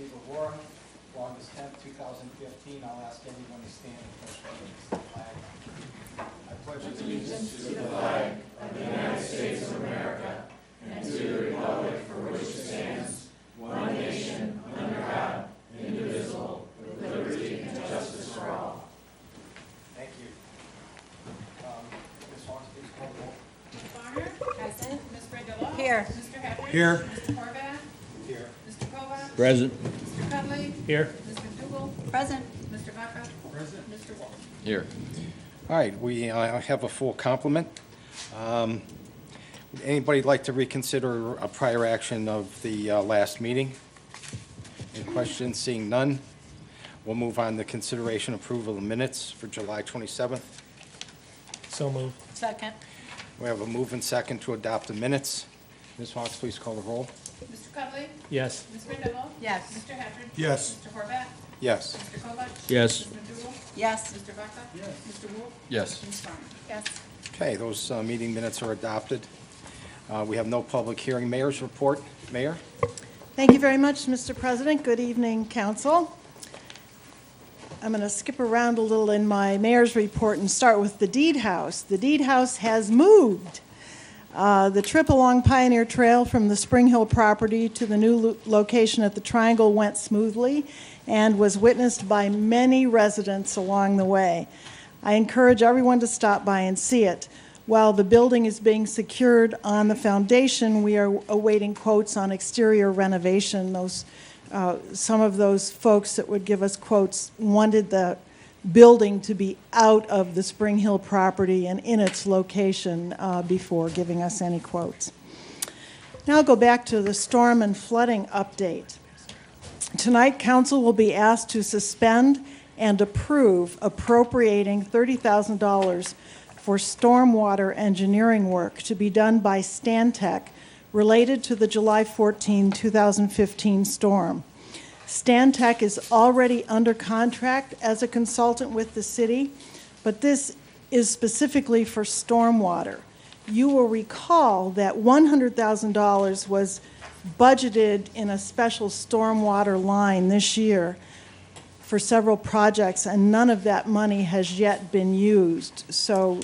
City of Aurora, August 10th, 2015. I'll ask everyone to stand and pledge allegiance to the flag. I pledge allegiance to the flag of the United States of America and to the republic for which it stands, one nation, under God, indivisible, with liberty and justice for all. Thank you. Ms. Hawks, please call the roll. Ms. Barner? Present. Ms. Brindillo? Here. Mr. Hedrick? Here. Mr. Horvath? Here. Mr. Kovac? Present. Mr. Cudley? Here. Mr. McDougall? Present. Mr. Vaca? Present. Mr. Wolf? Here. All right, we have a full complement. Would anybody like to reconsider a prior action of the last meeting? Any questions? Seeing none, we'll move on to consideration approval of minutes for July 27th. So moved. Second. We have a move and second to adopt the minutes. Ms. Hawks, please call the roll. Mr. Cudley? Yes. Ms. Brindillo? Yes. Mr. Hedrick? Yes. Mr. Horvath? Yes. Mr. Kovac? Yes. Ms. McDougall? Yes. Mr. Vaca? Yes. Mr. Wolf? Yes. Ms. Barner? Yes. Okay, those meeting minutes are adopted. We have no public hearing. Mayor's report. Mayor? Thank you very much, Mr. President. Good evening, Council. I'm going to skip around a little in my mayor's report and start with the Deed House. The Deed House has moved. The trip along Pioneer Trail from the Spring Hill property to the new location at the Triangle went smoothly and was witnessed by many residents along the way. I encourage everyone to stop by and see it. While the building is being secured on the foundation, we are awaiting quotes on exterior renovation. Some of those folks that would give us quotes wanted the building to be out of the Spring Hill property and in its location before giving us any quotes. Now I'll go back to the storm and flooding update. Tonight, Council will be asked to suspend and approve appropriating $30,000 for stormwater engineering work to be done by Stantec related to the July 14, 2015 storm. Stantec is already under contract as a consultant with the city, but this is specifically for stormwater. You will recall that $100,000 was budgeted in a special stormwater line this year for several projects, and none of that money has yet been used. So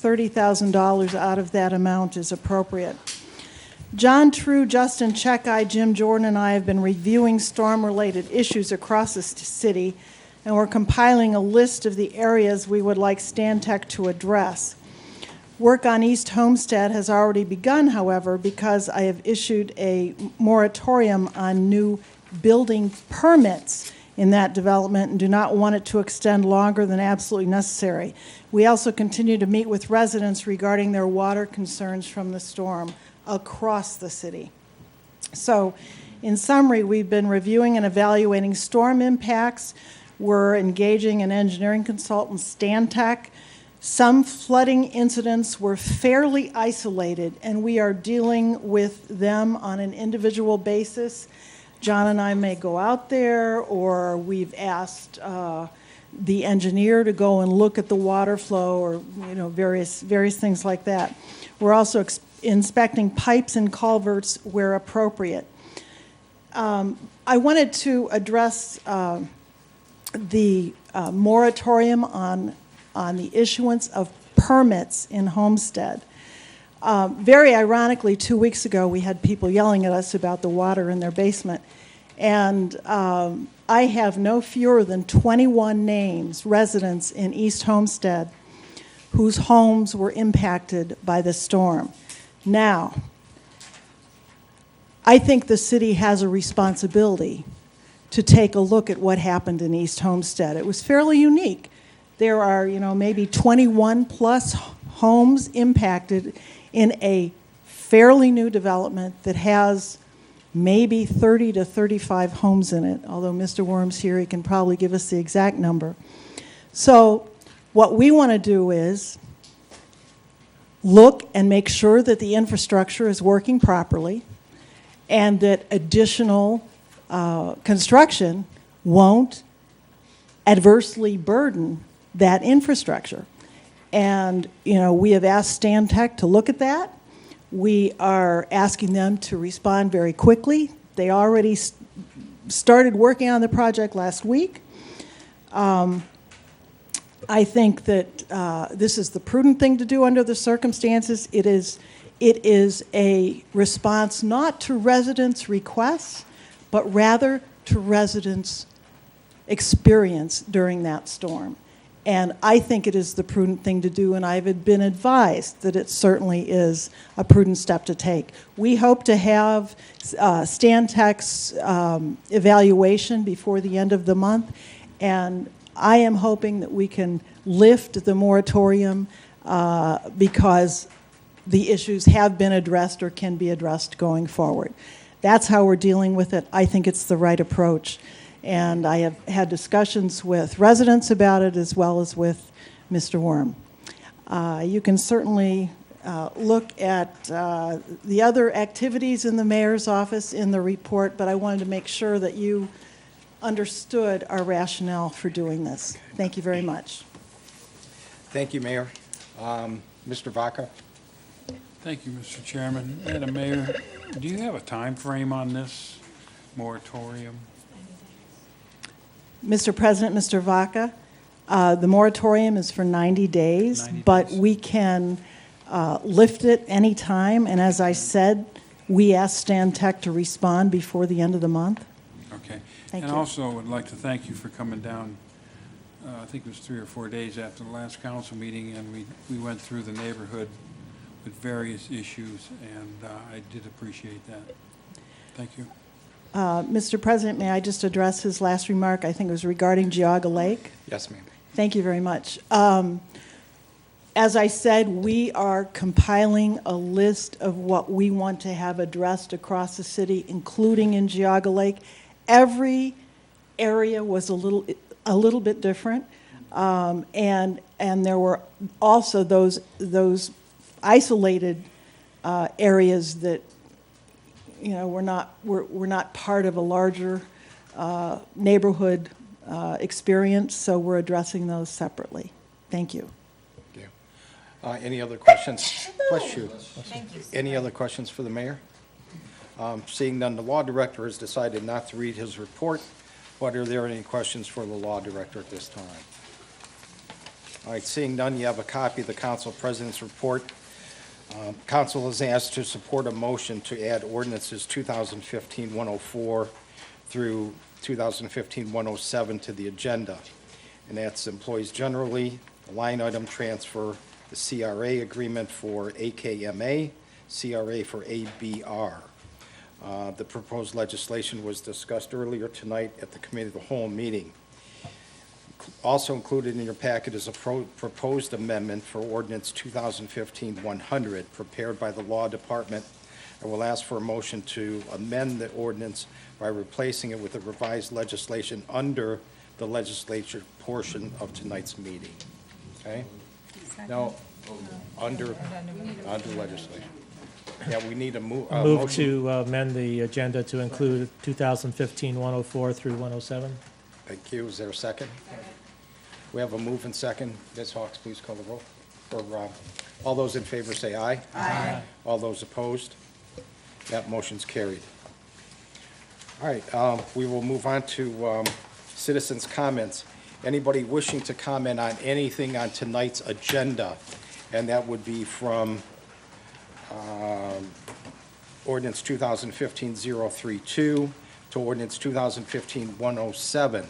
$30,000 out of that amount is appropriate. John True, Justin Checkeye, Jim Jordan, and I have been reviewing storm-related issues across the city, and we're compiling a list of the areas we would like Stantec to address. Work on East Homestead has already begun, however, because I have issued a moratorium on new building permits in that development and do not want it to extend longer than absolutely necessary. We also continue to meet with residents regarding their water concerns from the storm across the city. So, in summary, we've been reviewing and evaluating storm impacts. We're engaging an engineering consultant, Stantec. Some flooding incidents were fairly isolated, and we are dealing with them on an individual basis. John and I may go out there, or we've asked the engineer to go and look at the water flow, or various things like that. We're also inspecting pipes and culverts where appropriate. I wanted to address the moratorium on the issuance of permits in Homestead. Very ironically, 2 weeks ago, we had people yelling at us about the water in their basement. And I have no fewer than 21 names, residents in East Homestead, whose homes were impacted by the storm. Now, I think the city has a responsibility to take a look at what happened in East Homestead. It was fairly unique. There are, maybe 21 plus homes impacted in a fairly new development that has maybe 30 to 35 homes in it, although Mr. Worm's here, he can probably give us the exact number. So what we want to do is look and make sure that the infrastructure is working properly and that additional construction won't adversely burden that infrastructure. And, we have asked Stantec to look at that. We are asking them to respond very quickly. They already started working on the project last week. I think that this is the prudent thing to do under the circumstances. It is a response not to residents' requests, but rather to residents' experience during that storm. And I think it is the prudent thing to do, and I've been advised that it certainly is a prudent step to take. We hope to have Stantec's evaluation before the end of the month, and I am hoping that we can lift the moratorium because the issues have been addressed or can be addressed going forward. That's how we're dealing with it. I think it's the right approach. And I have had discussions with residents about it as well as with Mr. Worm. You can certainly look at the other activities in the mayor's office in the report, but I wanted to make sure that you understood our rationale for doing this. Thank you very much. Thank you, Mayor. Mr. Vaca? Thank you, Mr. Chairman. Madam Mayor, do you have a time frame on this moratorium? Mr. President, Mr. Vaca, the moratorium is for 90 days, 90 but days. we can lift it any time. And as I said, we asked Stantec to respond before the end of the month. Okay. Thank And you. also would like to thank you for coming down, I think it was 3 or 4 days after the last council meeting, and we went through the neighborhood with various issues, and I did appreciate that. Thank you. Mr. President, may I just address his last remark? I think it was regarding Geauga Lake. Yes, ma'am. Thank you very much. As I said, we are compiling a list of what we want to have addressed across the city, including in Geauga Lake. Every area was a little bit different, and there were also those isolated areas that, you know, we're not part of a larger neighborhood experience, so we're addressing those separately. Thank you. Thank you. Any other questions? Bless you. Thank you. Any other questions for the mayor? Seeing none, the law director has decided not to read his report, but are there any questions for the law director at this time? All right, seeing none, you have a copy of the council president's report. Council is asked to support a motion to add ordinances 2015-104 through 2015-107 to the agenda. And that's employees generally, the line item transfer, the CRA agreement for AKMA, CRA for ABR. The proposed legislation was discussed earlier tonight at the Committee of the Whole meeting. Also included in your packet is a proposed amendment for ordinance 2015-100 prepared by the Law Department. I will ask for a motion to amend the ordinance by replacing it with the revised legislation under the legislature portion of tonight's meeting. Okay? Now, under legislation. Yeah, we need a Move motion. to amend the agenda to include 2015-104 through 107. Thank you. Is there a second? We have a move and second. Ms. Hawks, please call the roll. Or, all those in favor say aye. Aye. All those opposed? That motion's carried. All right, we will move on to citizens' comments. Anybody wishing to comment on anything on tonight's agenda, and that would be from ordinance 2015-032 to ordinance 2015-107.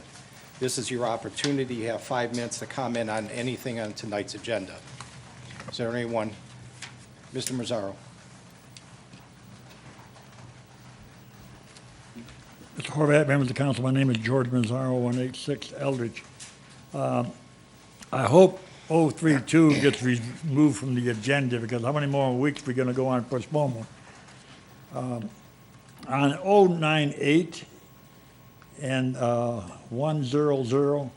This is your opportunity. You have 5 minutes to comment on anything on tonight's agenda. Is there anyone? Mr. Mazzaro. Mr. Horvat, members of the council, my name is George Mazzaro, 186 Eldridge. I hope 032 gets removed from the agenda, because how many more weeks are we going to go on postponement? On 098 and 100,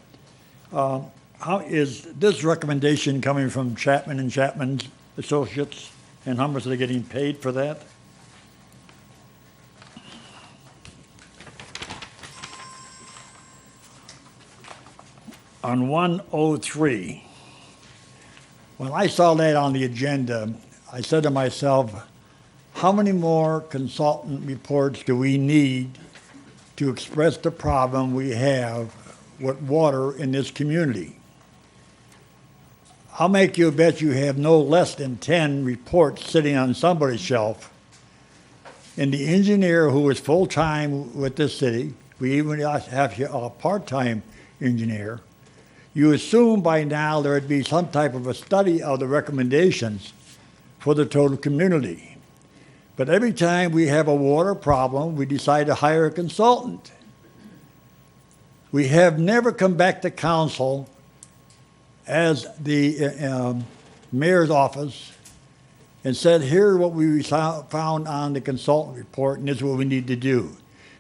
how is this recommendation coming from Chapman and Chapman's Associates, and how much are they getting paid for that? On 103, when I saw that on the agenda, I said to myself, how many more consultant reports do we need to express the problem we have with water in this community. I'll make you bet you have no less than 10 reports sitting on somebody's shelf. And the engineer who is full-time with this city, we even have a part-time engineer, you assume by now there would be some type of a study of the recommendations for the total community. But every time we have a water problem, we decide to hire a consultant. We have never come back to council as the mayor's office and said, here's what we found on the consultant report, and this is what we need to do.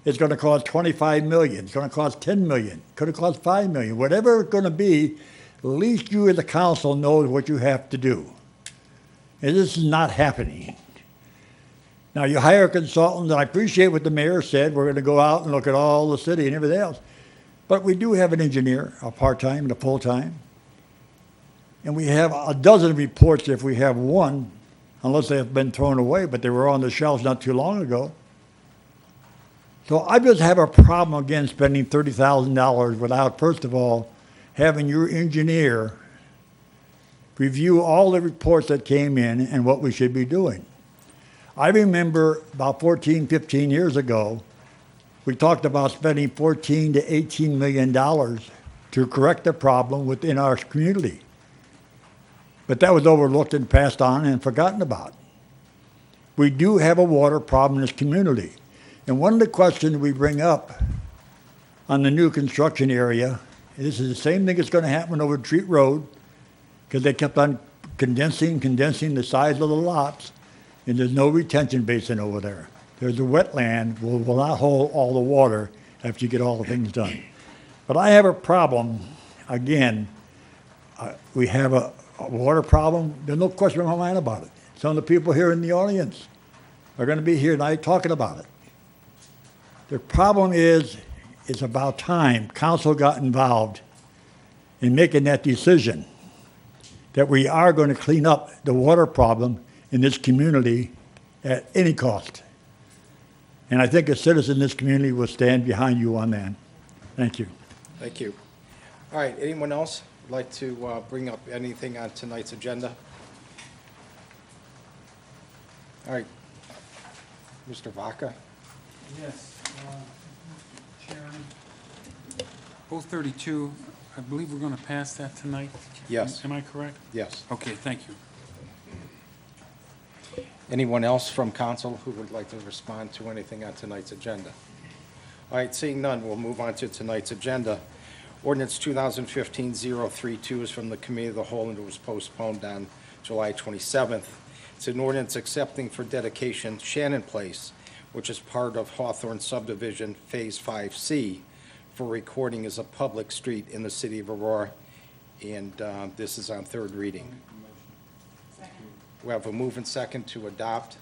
It's going to cost $25 million. It's going to cost $10 million. It's going to cost $5 million. Whatever it's going to be, at least you as a council knows what you have to do. And this is not happening. Now, you hire a consultant, and I appreciate what the mayor said. We're going to go out and look at all the city and everything else. But we do have an engineer, a part-time and a full-time. And we have a dozen reports if we have one, unless they have been thrown away, but they were on the shelves not too long ago. So I just have a problem, again, spending $30,000 without, first of all, having your engineer review all the reports that came in and what we should be doing. I remember about 14, 15 years ago, we talked about spending $14 to $18 million to correct the problem within our community. But that was overlooked and passed on and forgotten about. We do have a water problem in this community. And one of the questions we bring up on the new construction area, and this is the same thing that's going to happen over Treat Road, because they kept on condensing the size of the lots, and there's no retention basin over there. There's a wetland, will not hold all the water after you get all the things done. But I have a problem, again, we have a water problem. There's no question in my mind about it. Some of the people here in the audience are going to be here tonight talking about it. The problem is, it's about time council got involved in making that decision that we are going to clean up the water problem in this community at any cost. And I think a citizen in this community will stand behind you on that. Thank you. Thank you. All right, anyone else like to bring up anything on tonight's agenda? All right, Mr. Vaca? Yes, Mr. Chairman. 032, I believe we're going to pass that tonight? Yes. Am I correct? Yes. Okay, thank you. Anyone else from council who would like to respond to anything on tonight's agenda? All right, seeing none, we'll move on to tonight's agenda. Ordinance 2015-032 is from the Committee of the Whole, and it was postponed on July 27th. It's an ordinance accepting for dedication Shannon Place, which is part of Hawthorne Subdivision Phase 5C, for recording as a public street in the city of Aurora, and this is on third reading. We have a move and second to adopt.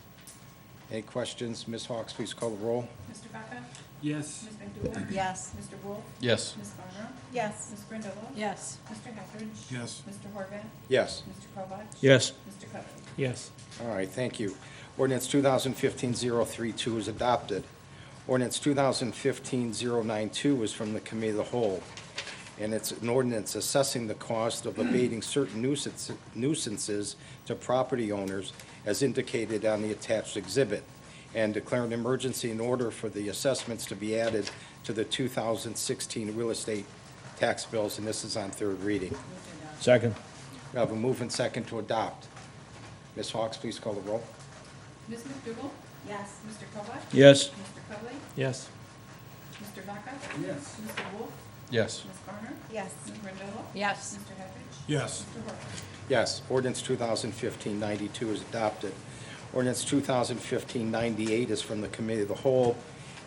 Any questions? Ms. Hawks, please call the roll. Mr. Vaca? Yes. Ms. McDougal? Yes. Mr. Wolf? Yes. Ms. Garner? Yes. Ms. Grandolo? Yes. Mr. Hafford? Yes. Mr. Horvath? Yes. Mr. Kovak? Yes. Mr. Cudley? Yes. All right, thank you. Ordinance 2015-032 is adopted. Ordinance 2015-092 is from the Committee of the Whole, and it's an ordinance assessing the cost of abating certain nuisances to property owners as indicated on the attached exhibit, and declaring an emergency in order for the assessments to be added to the 2016 real estate tax bills, and this is on third reading. Second. We have a move and second to adopt. Ms. Hawks, please call the roll. Ms. McDougal? Yes. Mr. Kovak? Yes. Mr. Cudley? Yes. Mr. Vaca? Yes. Mr. Wolf? Yes. Ms. Garner? Yes. Ms. Grandolo? Yes. Mr. Hafford? Yes. Mr. Horvath? Yes, ordinance 2015-92 is adopted. Ordinance 2015-98 is from the Committee of the Whole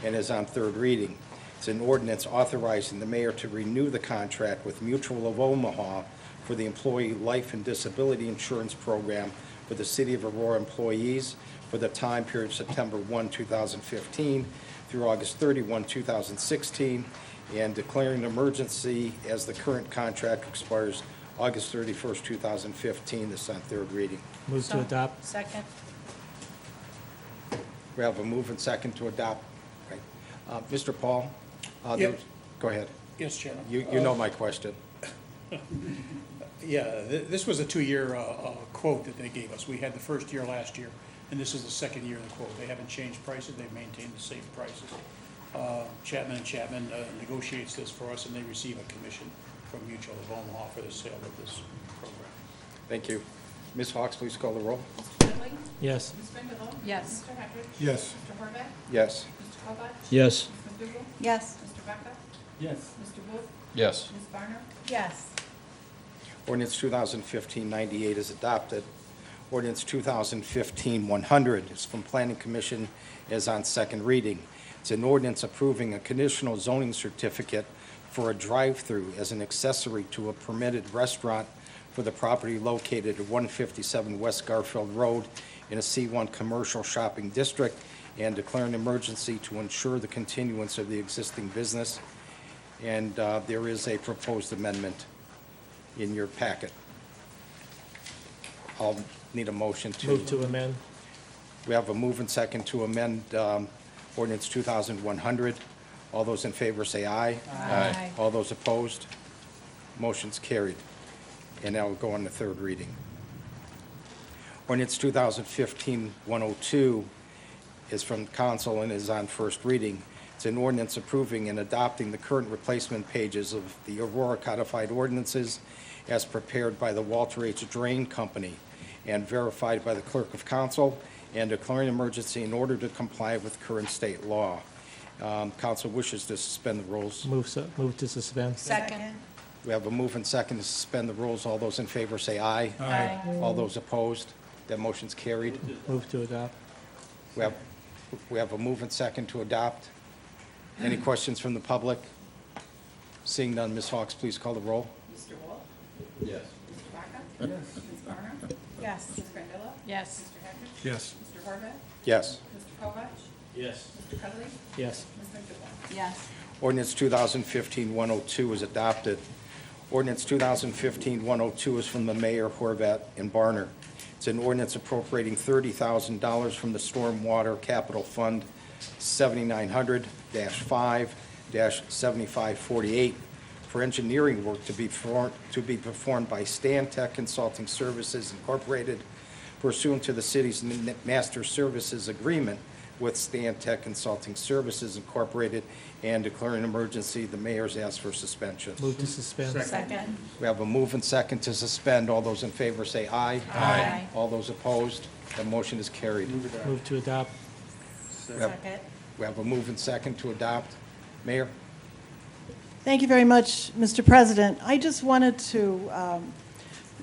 and is on third reading. It's an ordinance authorizing the mayor to renew the contract with Mutual of Omaha for the Employee Life and Disability Insurance Program for the City of Aurora employees for the time period September 1, 2015 through August 31, 2016, and declaring an emergency as the current contract expires August 31st, 2015. This is on third reading. Move to adopt. Second. We have a move and second to adopt. Right. Mr. Paul? Yep. Go ahead. Yes, Chairman. You know my question. Yeah, this was a 2-year quote that they gave us. We had the first year last year, and this is the second year of the quote. They haven't changed prices, they've maintained the same prices. Chapman & Chapman negotiates this for us, and they receive a commission from Mutual of Omaha for the sale of this program. Thank you. Ms. Hawks, please call the roll. Mr. Dudley? Yes. Ms. Randall? Yes. Mr. Hafford? Yes. Mr. Horvath? Yes. Mr. Kovak? Yes. Ms. McDougal? Yes. Mr. Vaca? Yes. Mr. Wolf? Yes. Ms. Barner? Yes. Ordinance 2015-98 is adopted. Ordinance 2015-100 is from Planning Commission, is on second reading. It's an ordinance approving a conditional zoning certificate for a drive-through as an accessory to a permitted restaurant for the property located at 157 West Garfield Road in a C1 commercial shopping district, and declare an emergency to ensure the continuance of the existing business. And there is a proposed amendment in your packet. I'll need a motion to... Move to amend. We have a move and second to amend ordinance 2100. All those in favor say aye. Aye. All those opposed? Motion's carried. And now we'll go on to third reading. Ordinance 2015-102 is from council and is on first reading. It's an ordinance approving and adopting the current replacement pages of the Aurora codified ordinances as prepared by the Walter H. Drain Company and verified by the clerk of council, and declaring emergency in order to comply with current state law. Council wishes to suspend the rules. Move to suspend. Second. We have a move and second to suspend the rules. All those in favor say aye. Aye. All those opposed? That motion's carried. Move to adopt. We have a move and second to adopt. Any questions from the public? Seeing none, Ms. Hawks, please call the roll. Mr. Wolf? Yes. Mr. Vaca? Yes. Ms. Barner? Yes. Ms. Randall? Yes. Mr. Hafford? Yes. Mr. Horvath? Yes. Mr. Kovak? Yes. Mr. Dudley? Yes. Ms. McDougal? Yes. Ordinance 2015-102 is adopted. Ordinance 2015-102 is from the mayor, Horvath, and Barner. It's an ordinance appropriating $30,000 from the Stormwater Capital Fund 7900-5-7548 for engineering work to be performed by Stan Tech Consulting Services Incorporated pursuant to the city's master services agreement with Stan Tech Consulting Services Incorporated, and declaring an emergency. The mayor's asked for suspension. Move to suspend. Second. We have a move and second to suspend. All those in favor say aye. Aye. All those opposed? The motion is carried. Move to adopt. We have- Second. We have a move and second to adopt. Mayor? Thank you very much, Mr. President. I just wanted to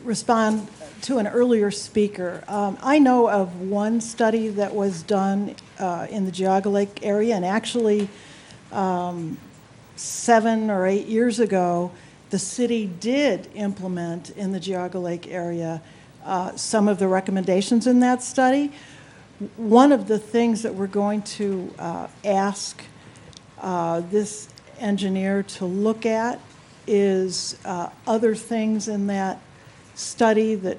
respond to an earlier speaker. I know of one study that was done in the Geauga Lake area, and actually 7 or 8 years ago, the city did implement in the Geauga Lake area some of the recommendations in that study. One of the things that we're going to ask this engineer to look at is other things in that study that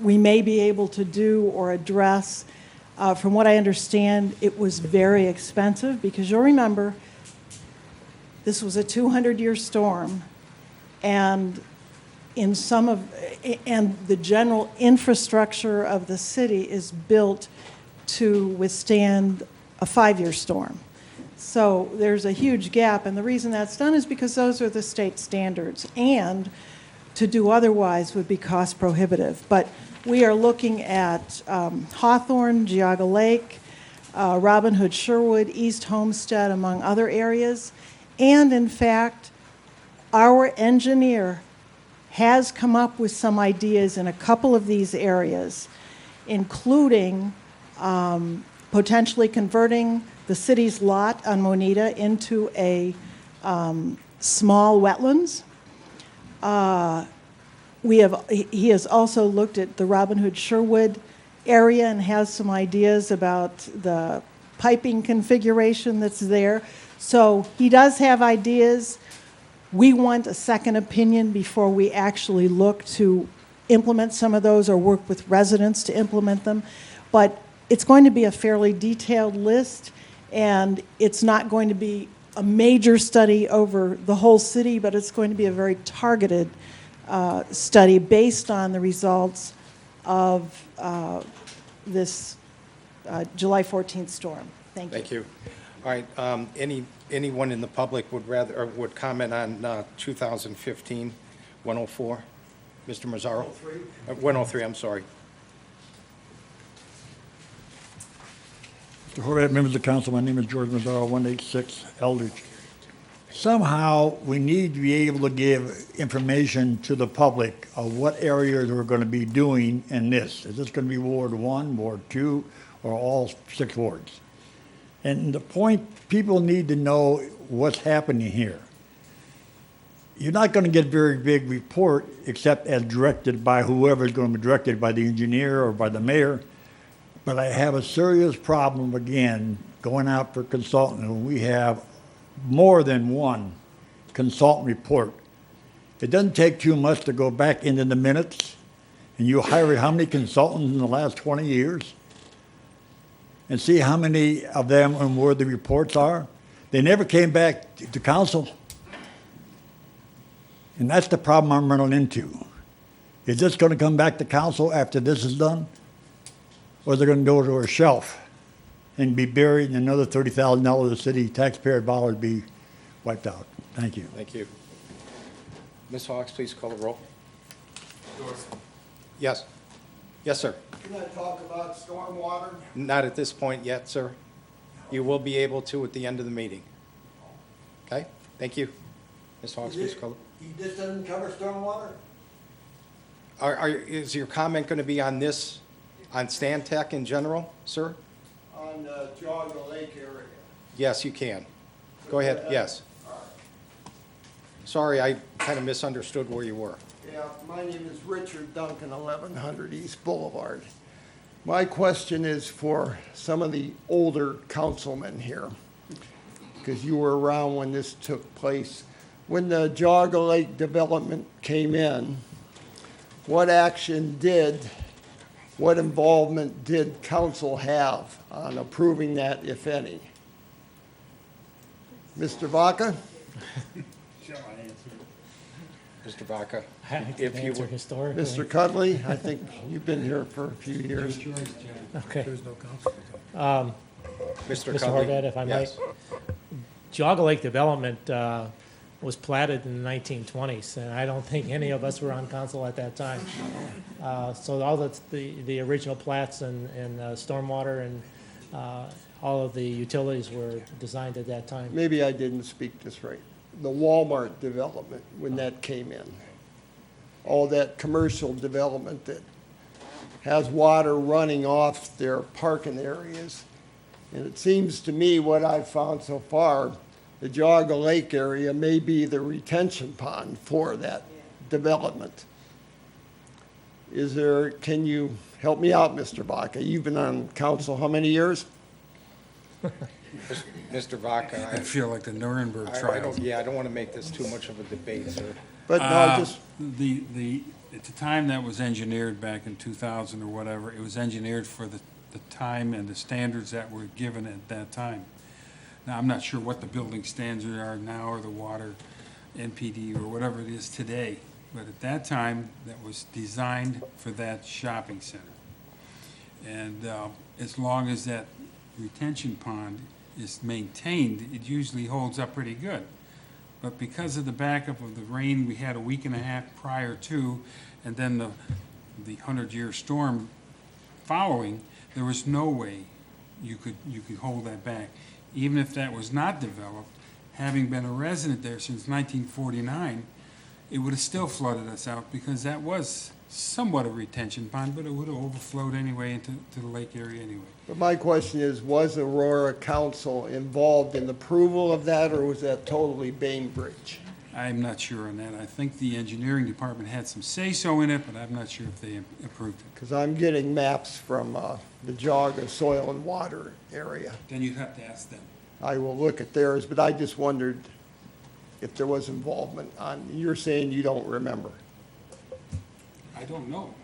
we may be able to do or address. From what I understand, it was very expensive, because you'll remember this was a 200-year storm, and in and the general infrastructure of the city is built to withstand a 5-year storm. So there's a huge gap, and the reason that's done is because those are the state standards, and to do otherwise would be cost prohibitive. But we are looking at Hawthorne, Geauga Lake, Robin Hood, Sherwood, East Homestead, among other areas. And in fact, our engineer has come up with some ideas in a couple of these areas, including potentially converting the city's lot on Moneta into a small wetlands. He has also looked at the Robin Hood Sherwood area and has some ideas about the piping configuration that's there. So he does have ideas. We want a second opinion before we actually look to implement some of those or work with residents to implement them. But it's going to be a fairly detailed list, And it's not going to be a major study over the whole city, but it's going to be a very targeted study based on the results of this July 14th storm. Thank you. Thank you. All right, anyone in the public would comment on 2015 104? Mr. Mazzaro? 103, I'm sorry. Mr. Horvath, members of the council, my name is George Mazzaro, 186 Eldridge. Somehow, we need to be able to give information to the public of what areas we're going to be doing in this. Is this going to be Ward 1, Ward 2, or all 6 wards? And the point, people need to know what's happening here. You're not going to get a very big report except as directed by whoever is going to be directed, by the engineer or by the mayor. But I have a serious problem, again, going out for consultant, and we have more than one consultant report. It doesn't take too much to go back into the minutes, and you hire how many consultants in the last 20 years, and see how many of them and where the reports are. They never came back to council. And that's the problem I'm running into. Is this going to come back to council after this is done? Or is it going to go to a shelf and be buried and another $30,000 of the city taxpayer dollars be wiped out? Thank you. Thank you. Ms. Hawks, please call the roll. Yes. Yes, sir. Can I talk about stormwater? Not at this point yet, sir. You will be able to at the end of the meeting. Okay? Thank you. Ms. Hawks, please call it. This doesn't cover stormwater? Is your comment going to be on this, on Stantec in general, sir? On the Geauga Lake area? Yes, you can. Go ahead, yes. Sorry, I kind of misunderstood where you were. Yeah, my name is Richard Duncan, 1100 East Boulevard. My question is for some of the older councilmen here, because you were around when this took place. When the Geauga Lake development came in, what involvement did council have on approving that, if any? Mr. Vaca? Mr. Vaca, I think if the you answer would. historically. Mr. Cudley? I think you've been here for a few years. Okay. Mr. Mr. Cudley? Horvath, if I might. Yes. Geauga Lake Development was platted in the 1920s, and I don't think any of us were on council at that time. So all the original plats and stormwater and all of the utilities were designed at that time. Maybe I didn't speak this right. The Walmart development, when that came in, all that commercial development that has water running off their parking areas. And it seems to me what I've found so far, the Geauga Lake area may be the retention pond for that development. Can you help me out, Mr. Baca? You've been on council how many years? Mr. Vaca, I feel like the Nuremberg I trials. don't want to make this too much of a debate, sir. But no, just, At the time that was engineered back in 2000 or whatever, it was engineered for the time and the standards that were given at that time. Now, I'm not sure what the building standards are now, or the water NPD, or whatever it is today, but at that time, that was designed for that shopping center. And as long as that retention pond is maintained, it usually holds up pretty good. But because of the backup of the rain we had a week and a half prior to, and then the 100-year storm following, there was no way you could hold that back. Even if that was not developed, having been a resident there since 1949, it would have still flooded us out, because that was somewhat a retention pond, but it would have overflowed anyway into the lake area anyway. but my question is, was Aurora Council involved in the approval of that, or was that totally Bainbridge? I'm not sure on that. I think the engineering department had some say-so in it, but I'm not sure if they approved it. Because I'm getting maps from the Geauga Soil and Water area. Then you'd have to ask them. I will look at theirs, but I just wondered if there was involvement on, you're saying you don't remember. I don't know.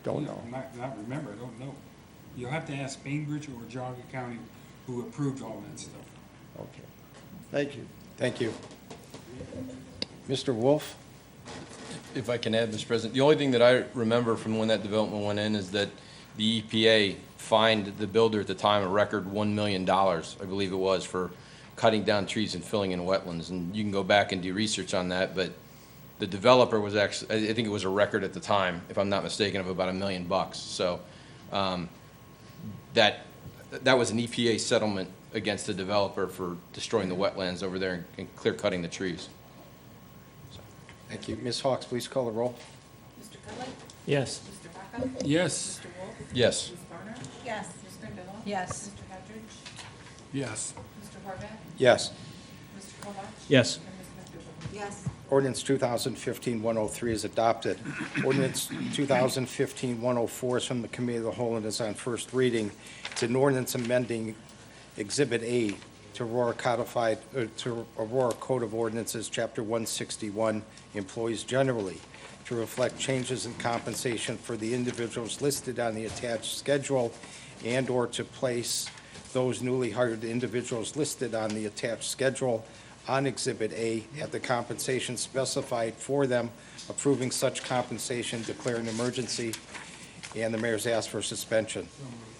Don't know. Not remember, I don't know. You'll have to ask Bainbridge or Geauga County who approved all that stuff. Okay. Thank you. Thank you. Mr. Wolf? If I can add, Mr. President, the only thing that I remember from when that development went in is that the EPA fined the builder at the time a record $1 million, I believe it was, for cutting down trees and filling in wetlands. And you can go back and do research on that, but the developer was actually, I think it was a record at the time, if I'm not mistaken, of about $1 million. So that was an EPA settlement against the developer for destroying the wetlands over there and clear cutting the trees. Thank you. Ms. Hawks, please call the roll. Mr. Cudley? Yes. Mr. Vaca? Yes. Mr. Wolf? Yes. Ms. Garner? Yes. Ms. Randall? Yes. Mr. Hedridge? Yes. Mr. Horvath? Yes. Mr. Kovak? Yes. And Ms. McDougal? Yes. Ordinance 2015-103 is adopted. Ordinance 2015-104 is from the Committee of the Whole and is on first reading. It's an ordinance amending Exhibit A to Aurora Code of Ordinances, Chapter 161, Employees Generally, to reflect changes in compensation for the individuals listed on the attached schedule and/or to place those newly hired individuals listed on the attached schedule on Exhibit A at the compensation specified for them, approving such compensation, declaring an emergency, and the mayor's asked for suspension.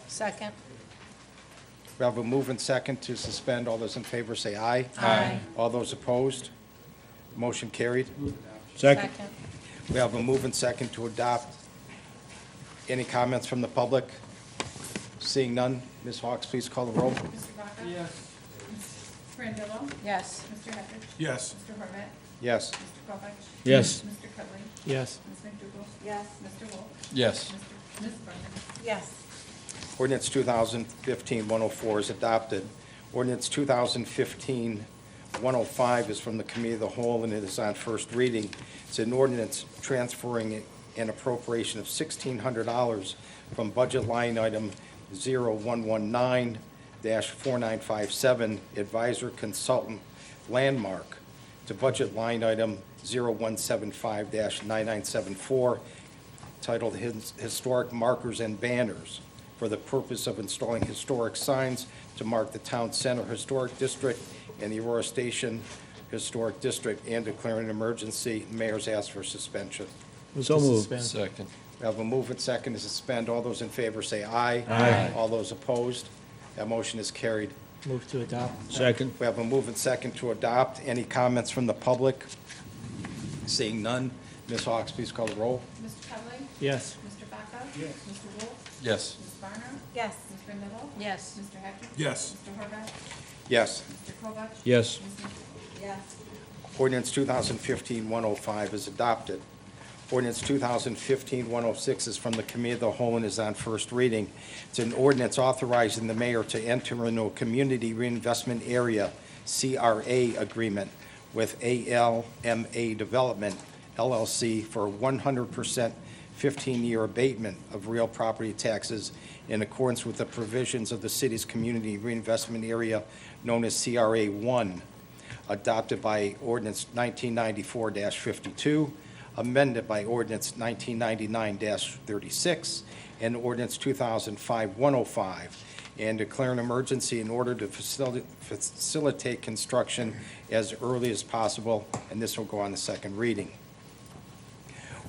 Second. We have a move and second to suspend. All those in favor say aye. Aye. All those opposed? Motion carried. Second. We have a move and second to adopt. Any comments from the public? Seeing none, Ms. Hawks, please call the roll. Mr. Vaca? Yes. Ms. Randall? Yes. Mr. Hedridge? Yes. Mr. Horvath? Yes. Mr. Kovak? Yes. Mr. Cudley? Yes. Ms. McDougal? Yes. Mr. Wolf? Yes. Ms. Garner? Yes. Ordinance 2015-104 is adopted. Ordinance 2015-105 is from the Committee of the Whole, and it is on first reading. It's an ordinance transferring an appropriation of $1,600 from budget line item 0119-4957, Advisor Consultant Landmark, to budget line item 0175-9974, titled Historic Markers and Banners, for the purpose of installing historic signs to mark the Town Center Historic District and the Aurora Station Historic District, and declaring an emergency. Mayor's asked for suspension. So moved. Suspend. Second. We have a move and second to suspend. All those in favor say aye. Aye. All those opposed? That motion is carried. Move to adopt. Second. We have a move and second to adopt. Any comments from the public? Seeing none, Ms. Hawks, please call the roll. Mr. Cudley? Yes. Mr. Vaca? Yes. Mr. Wolf? Yes. Ms. Garner? Yes. Ms. Randall? Yes. Mr. Hedridge? Yes. Mr. Horvath? Yes. Mr. Kovak? Yes. Ms. McDougal? Yes. Ordinance 2015-105 is adopted. Ordinance 2015-106 is from the Committee of the Whole and is on first reading. It's an ordinance authorizing the mayor to enter into a Community Reinvestment Area, CRA, agreement with ALMA Development, LLC, for 100% 15-year abatement of real property taxes in accordance with the provisions of the city's Community Reinvestment Area known as CRA 1, adopted by Ordinance 1994-52, amended by Ordinance 1999-36, and Ordinance 2005-105, and declare an emergency in order to facilitate construction as early as possible, and this will go on the second reading.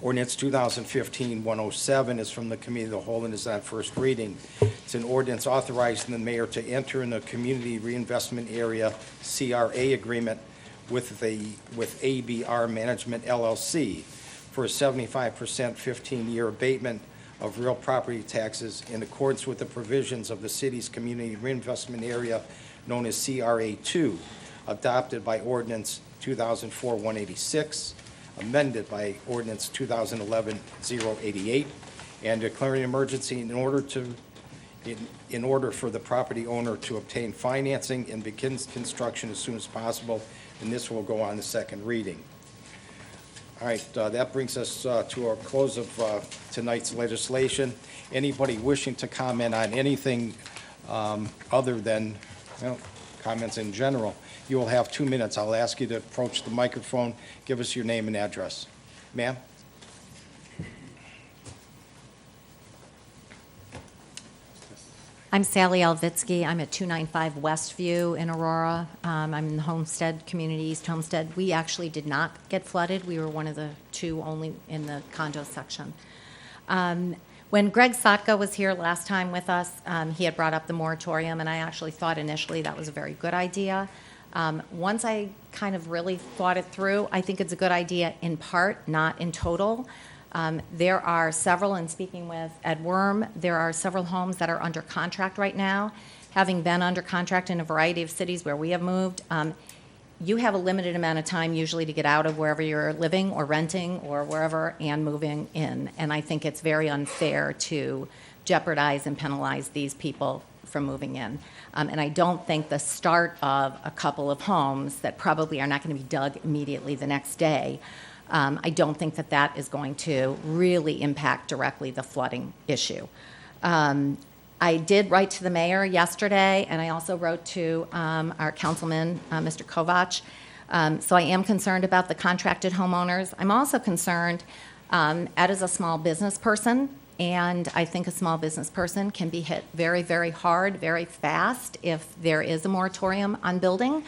Ordinance 2015-107 is from the Committee of the Whole and is on first reading. It's an ordinance authorizing the mayor to enter in a Community Reinvestment Area, CRA, agreement with ABR Management, LLC, for a 75% 15-year abatement of real property taxes in accordance with the provisions of the city's Community Reinvestment Area known as CRA 2, adopted by Ordinance 2004-186, amended by Ordinance 2011-088, and declaring an emergency in order for the property owner to obtain financing and begin construction as soon as possible, and this will go on the second reading. All right, that brings us to our close of tonight's legislation. Anybody wishing to comment on anything other than, comments in general, you will have 2 minutes. I'll ask you to approach the microphone, give us your name and address. Ma'am? I'm Sally Alvitsky. I'm at 295 Westview in Aurora. I'm in the Homestead community, East Homestead. We actually did not get flooded. We were one of the two only in the condo section. When Greg Sotka was here last time with us, he had brought up the moratorium, and I actually thought initially that was a very good idea. Once I kind of really thought it through, I think it's a good idea in part, not in total. There are several, and speaking with Ed Worm, there are several homes that are under contract right now. Having been under contract in a variety of cities where we have moved, you have a limited amount of time usually to get out of wherever you're living or renting or wherever and moving in. And I think it's very unfair to jeopardize and penalize these people from moving in. And I don't think the start of a couple of homes that probably are not going to be dug immediately the next day, I don't think that that is going to really impact directly the flooding issue. I did write to the mayor yesterday, and I also wrote to our councilman, Mr. Kovach. So I am concerned about the contracted homeowners. I'm also concerned, Ed is a small business person, and I think a small business person can be hit very, very hard, very fast if there is a moratorium on building.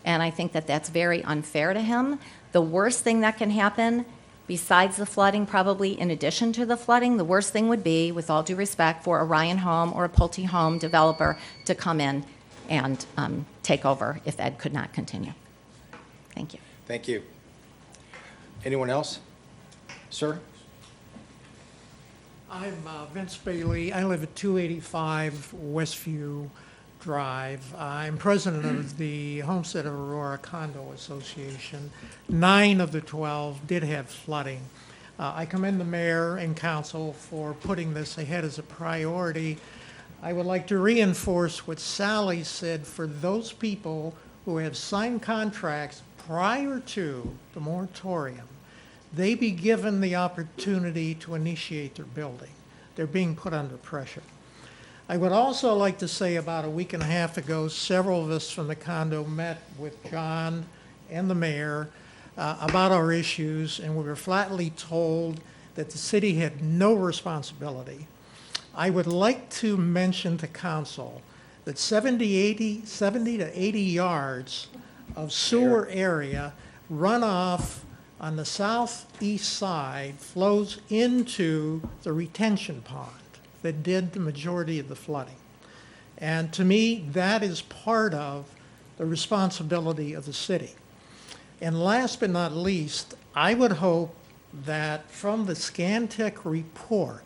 And I think that that's very unfair to him. The worst thing that can happen, besides the flooding, probably in addition to the flooding, the worst thing would be, with all due respect, for a Ryan Home or a Pulte Home developer to come in and take over if Ed could not continue. Thank you. Thank you. Anyone else? Sir? I'm Vince Bailey. I live at 285 Westview Drive. I'm president of the Homestead of Aurora Condo Association. 9 of the 12 did have flooding. I commend the mayor and council for putting this ahead as a priority. I would like to reinforce what Sally said. For those people who have signed contracts prior to the moratorium, they be given the opportunity to initiate their building. They're being put under pressure. I would also like to say about a week and a half ago, several of us from the condo met with John and the mayor about our issues, and we were flatly told that the city had no responsibility. I would like to mention to council that 70 to 80 yards of sewer area runoff on the southeast side flows into the retention pond that did the majority of the flooding. And to me, that is part of the responsibility of the city. And last but not least, I would hope that from the Scantech report,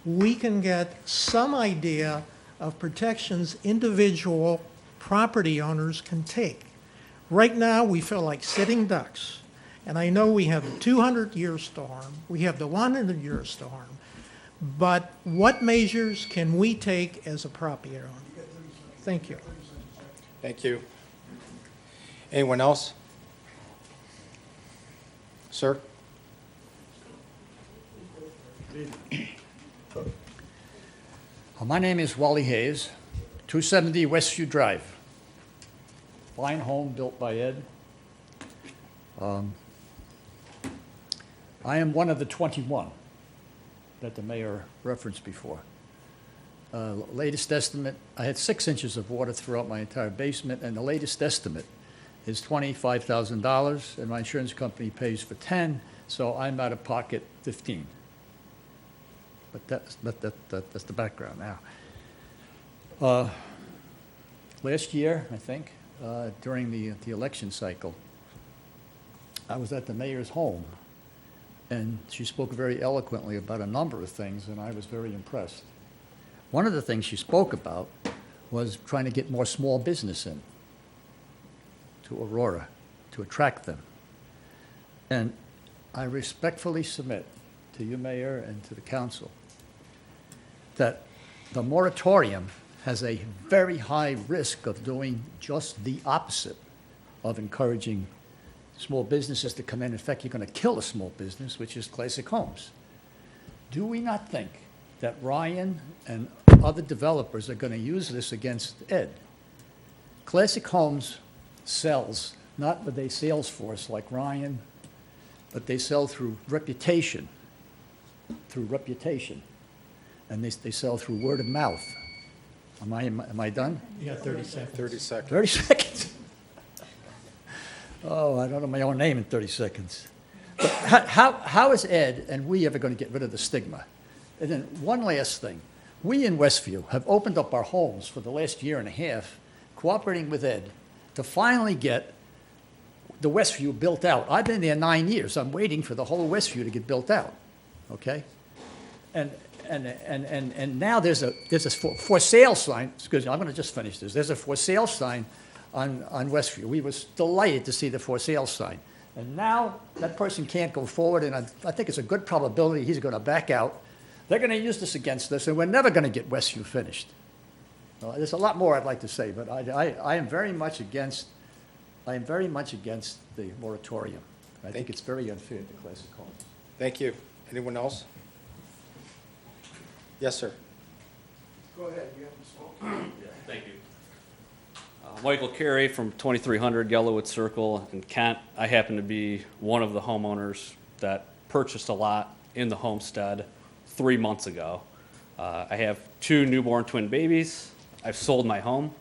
we can get some idea of protections individual property owners can take. Right now, we feel like sitting ducks. And I know we have the 200-year storm, we have the 100-year storm, but what measures can we take as a property owner? Thank you. Thank you. Anyone else? Sir? My name is Wally Hayes, 270 Westview Drive. Fine home built by Ed. I am one of the 21 that the mayor referenced before. Latest estimate, I had 6 inches of water throughout my entire basement, and the latest estimate is $25,000, and my insurance company pays for 10, so I'm out of pocket 15. But that's the background now. Last year, I think, during the election cycle, I was at the mayor's home, and she spoke very eloquently about a number of things, and I was very impressed. One of the things she spoke about was trying to get more small business in to Aurora, to attract them. And I respectfully submit to you, Mayor, and to the council, that the moratorium has a very high risk of doing just the opposite of encouraging small businesses to come in. In fact, you're going to kill a small business, which is Classic Homes. Do we not think that Ryan and other developers are going to use this against Ed? Classic Homes sells not with a sales force like Ryan, but they sell through reputation, and they sell through word of mouth. Am I done? You got 30 seconds. 30 seconds. 30 seconds? Oh, I don't know my own name in 30 seconds. But how is Ed and we ever going to get rid of the stigma? And then one last thing. We in Westview have opened up our homes for the last year and a half, cooperating with Ed, to finally get the Westview built out. I've been there 9 years. I'm waiting for the whole Westview to get built out, okay? And now there's a for sale sign. Excuse me, I'm going to just finish this. There's a for sale sign on Westview. We was delighted to see the for sale sign. And now that person can't go forward, and I think it's a good probability he's going to back out. They're going to use this against us, and we're never going to get Westview finished. There's a lot more I'd like to say, but I am very much against the moratorium. I think it's very unfair to classic homes. Thank you. Anyone else? Yes, sir. Go ahead, you haven't spoken. Thank you. Michael Carey from 2300 Yellowwood Circle in Kent. I happen to be one of the homeowners that purchased a lot in the homestead 3 months ago. I have 2 newborn twin babies. I've sold my home.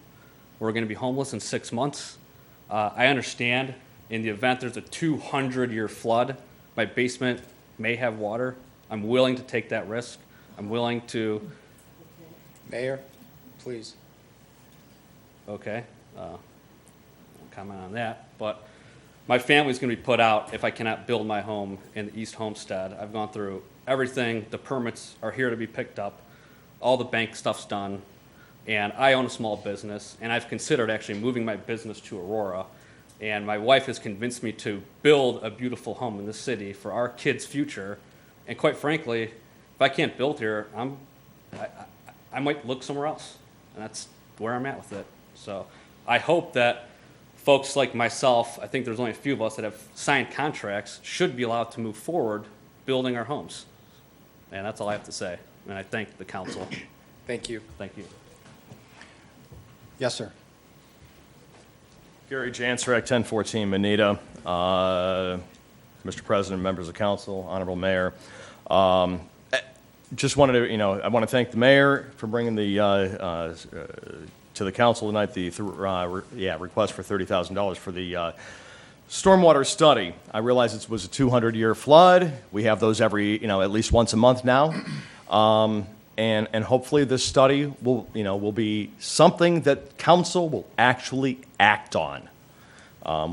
We're going to be homeless in 6 months. I understand in the event there's a 200-year flood, my basement may have water. I'm willing to take that risk. I'm willing to. Mayor, please. Okay. I'll comment on that. But my family's going to be put out if I cannot build my home in the East Homestead. I've gone through everything. The permits are here to be picked up. All the bank stuff's done. And I own a small business, and I've considered actually moving my business to Aurora. And my wife has convinced me to build a beautiful home in the city for our kids' future. And quite frankly, if I can't build here, I might look somewhere else. And that's where I'm at with it. So I hope that folks like myself, I think there's only a few of us that have signed contracts, should be allowed to move forward building our homes. And that's all I have to say. And I thank the council. Thank you. Thank you. Yes, sir. Gary Jansrek, 1014 Manita. Mr. President, members of council, honorable mayor. Just wanted to, I want to thank the mayor for bringing the to the council tonight the request for $30,000 for the stormwater study. I realize it was a 200-year flood. We have those every, at least once a month now. And hopefully this study will be something that council will actually act on.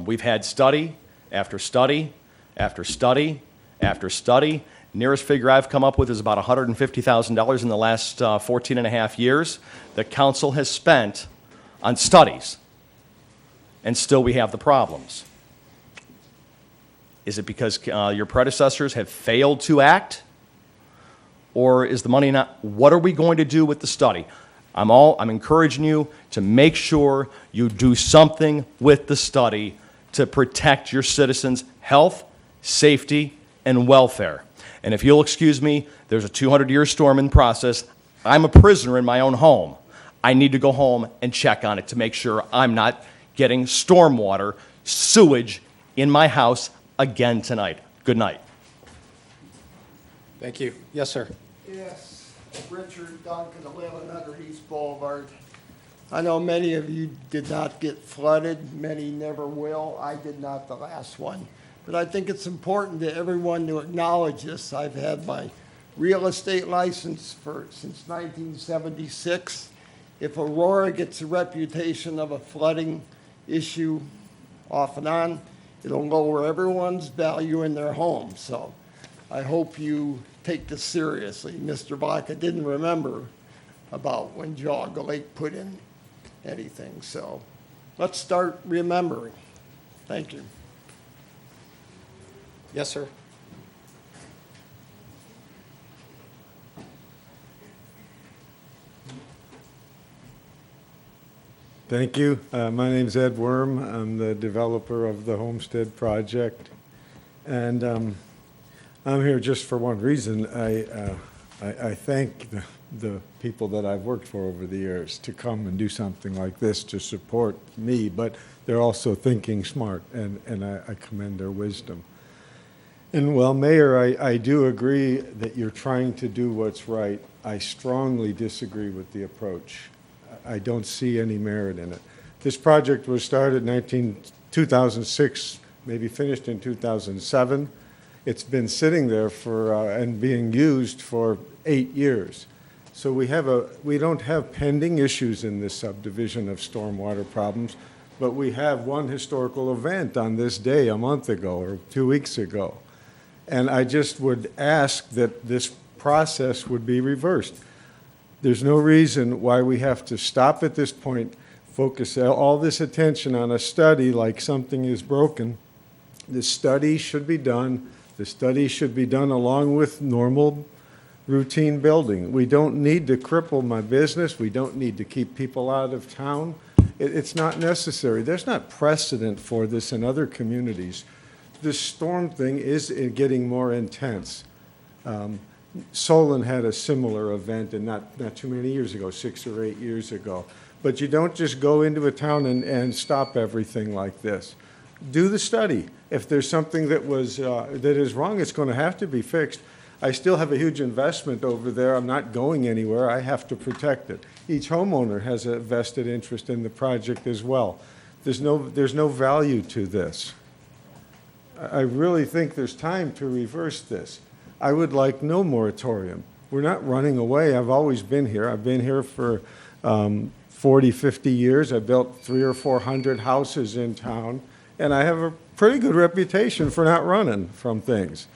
We've had study after study after study after study. Nearest figure I've come up with is about $150,000 in the last 14 and a half years that council has spent on studies. And still we have the problems. Is it because your predecessors have failed to act? Or is the money not? What are we going to do with the study? I'm encouraging you to make sure you do something with the study to protect your citizens' health, safety, and welfare. And if you'll excuse me, there's a 200-year storm in process. I'm a prisoner in my own home. I need to go home and check on it to make sure I'm not getting stormwater, sewage in my house again tonight. Good night. Thank you. Yes, sir. Yes, Richard Duncan, 1100 East Boulevard. I know many of you did not get flooded. Many never will. I did not the last one. But I think it's important to everyone to acknowledge this. I've had my real estate license since 1976. If Aurora gets a reputation of a flooding issue off and on, it'll lower everyone's value in their home. So I hope you take this seriously. Mr. Baca didn't remember about when Jogga Lake put in anything. So let's start remembering. Thank you. Yes, sir. Thank you. My name's Ed Worm. I'm the developer of the Homestead Project. And I'm here just for one reason. I thank the people that I've worked for over the years to come and do something like this to support me, but they're also thinking smart, and I commend their wisdom. And well, Mayor, I do agree that you're trying to do what's right. I strongly disagree with the approach. I don't see any merit in it. This project was started in 2006, maybe finished in 2007. It's been sitting there and being used for 8 years. So we don't have pending issues in this subdivision of stormwater problems, but we have one historical event on this day a month ago or 2 weeks ago. And I just would ask that this process would be reversed. There's no reason why we have to stop at this point, focus all this attention on a study like something is broken. The study should be done. The study should be done along with normal routine building. We don't need to cripple my business. We don't need to keep people out of town. It's not necessary. There's not precedent for this in other communities. This storm thing is getting more intense. Solon had a similar event, and not too many years ago, 6 or 8 years ago. But you don't just go into a town and stop everything like this. Do the study. If there's something that is wrong, it's going to have to be fixed. I still have a huge investment over there. I'm not going anywhere. I have to protect it. Each homeowner has a vested interest in the project as well. There's no value to this. I really think there's time to reverse this. I would like no moratorium. We're not running away. I've always been here. I've been here for 40, 50 years. I built 300 or 400 houses in town, and I have a pretty good reputation for not running from things.